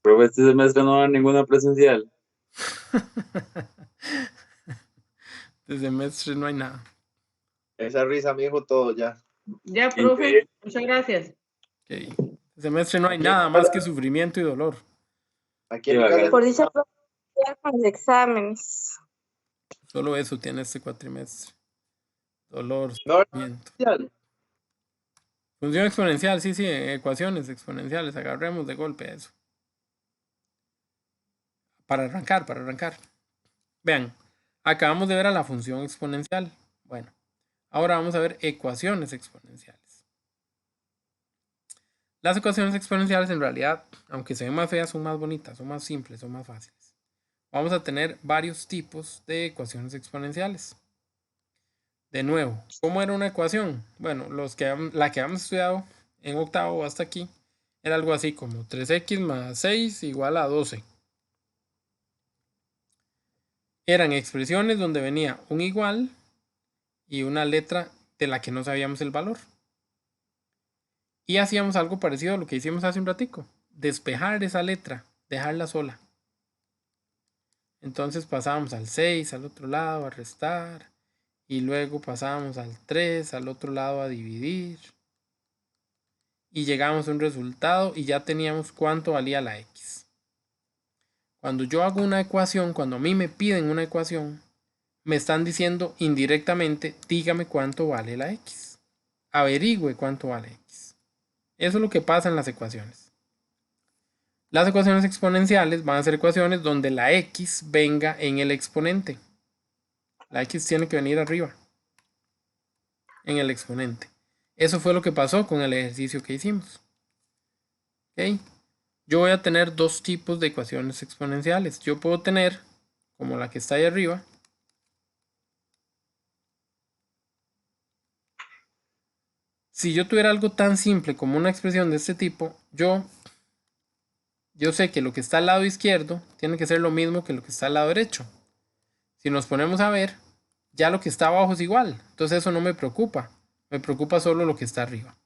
Pero este semestre no va a haber ninguna presencial. Este semestre no hay nada. Esa risa, mi hijo, todo ya. Ya, profe. Muchas gracias. Ok. Este semestre no hay nada más que sufrimiento y dolor. Aquí en mi casa. Por dicha, ya con los exámenes. Solo eso tiene este cuatrimestre. Dolor, No, sufrimiento. Función exponencial, sí, ecuaciones exponenciales. Agarremos de golpe a eso. Para arrancar. Vean, acabamos de ver a la función exponencial. Bueno, ahora vamos a ver ecuaciones exponenciales. Las ecuaciones exponenciales en realidad, aunque se ven más feas, son más bonitas, son más simples, son más fáciles. Vamos a tener varios tipos de ecuaciones exponenciales. De nuevo, ¿cómo era una ecuación? Bueno, la que habíamos estudiado en octavo hasta aquí era algo así como 3x más 6 igual a 12. Eran expresiones donde venía un igual y una letra de la que no sabíamos el valor. Y hacíamos algo parecido a lo que hicimos hace un ratico. Despejar esa letra, dejarla sola. Entonces pasábamos al 6 al otro lado a restar. Y luego pasábamos al 3 al otro lado a dividir. Y llegamos a un resultado y ya teníamos cuánto valía la x. Cuando yo hago una ecuación, cuando a mí me piden una ecuación, me están diciendo indirectamente, dígame cuánto vale la x. Averigüe cuánto vale x. Eso es lo que pasa en las ecuaciones. Las ecuaciones exponenciales van a ser ecuaciones donde la x venga en el exponente. La x tiene que venir arriba, en el exponente. Eso fue lo que pasó con el ejercicio que hicimos. ¿Okay? Yo voy a tener dos tipos de ecuaciones exponenciales. Yo puedo tener, como la que está ahí arriba, si yo tuviera algo tan simple como una expresión de este tipo, yo sé que lo que está al lado izquierdo tiene que ser lo mismo que lo que está al lado derecho. Si nos ponemos a ver, ya lo que está abajo es igual. Entonces eso no me preocupa. Me preocupa solo lo que está arriba.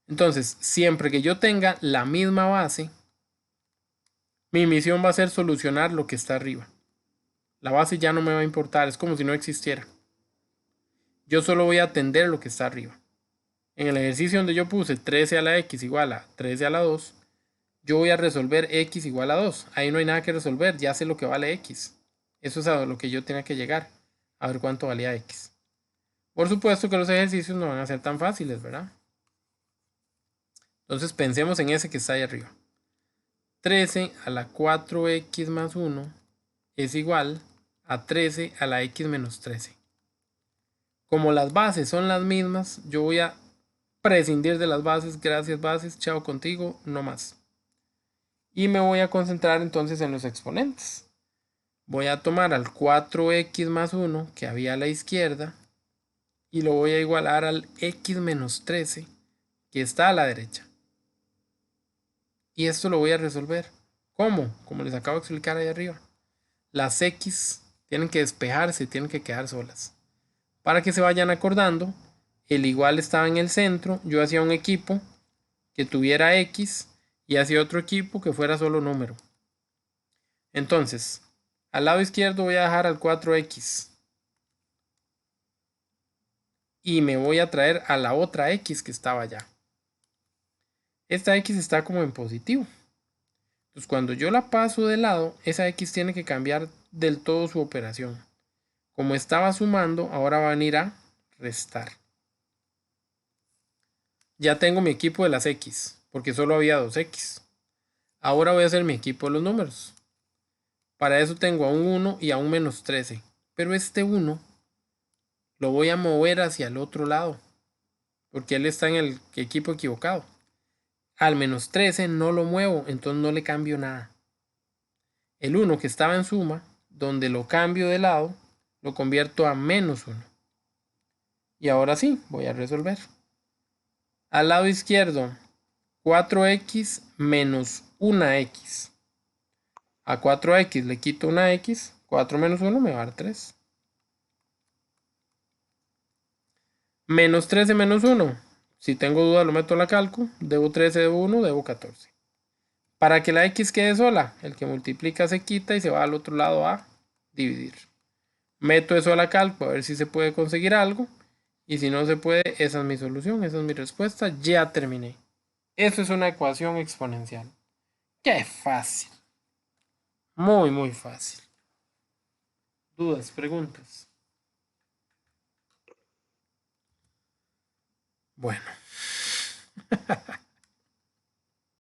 Entonces, siempre que yo tenga la misma base, mi misión va a ser solucionar lo que está arriba. La base ya no me va a importar, es como si no existiera. Yo solo voy a atender lo que está arriba. En el ejercicio donde yo puse 13 a la x igual a 13 a la 2, yo voy a resolver x igual a 2. Ahí no hay nada que resolver, ya sé lo que vale x. Eso es a lo que yo tenía que llegar, a ver cuánto valía x. Por supuesto que los ejercicios no van a ser tan fáciles, ¿verdad? Entonces pensemos en ese que está ahí arriba. 13 a la 4x más 1 es igual a 13 a la x menos 13. Como las bases son las mismas, yo voy a prescindir de las bases. Gracias bases, chao contigo, no más. Y me voy a concentrar entonces en los exponentes. Voy a tomar al 4x más 1 que había a la izquierda y lo voy a igualar al x menos 13 que está a la derecha. Y esto lo voy a resolver. ¿Cómo? Como les acabo de explicar ahí arriba. Las x tienen que despejarse, tienen que quedar solas. Para que se vayan acordando, el igual estaba en el centro. Yo hacía un equipo que tuviera x y hacía otro equipo que fuera solo número. Entonces, al lado izquierdo voy a dejar al 4x. Y me voy a traer a la otra x que estaba allá. Esta x está como en positivo. Entonces cuando yo la paso de lado, esa x tiene que cambiar del todo su operación. Como estaba sumando, ahora va a venir a restar. Ya tengo mi equipo de las x, porque solo había 2x. Ahora voy a hacer mi equipo de los números. Para eso tengo a un 1 y a un menos 13. Pero este 1 lo voy a mover hacia el otro lado, porque él está en el equipo equivocado. Al menos 13 no lo muevo, entonces no le cambio nada. El 1 que estaba en suma, donde lo cambio de lado, lo convierto a menos 1. Y ahora sí, voy a resolver. Al lado izquierdo, 4x menos 1x. A 4x le quito una x, 4 menos 1 me va a dar 3. Menos 13 menos 1. Si tengo duda lo meto a la calco. Debo 13, debo 1, debo 14. Para que la x quede sola, el que multiplica se quita y se va al otro lado a dividir. Meto eso a la calco a ver si se puede conseguir algo. Y si no se puede, esa es mi solución, esa es mi respuesta. Ya terminé. Eso es una ecuación exponencial. ¡Qué fácil! Muy, muy fácil. ¿Dudas, preguntas? Bueno.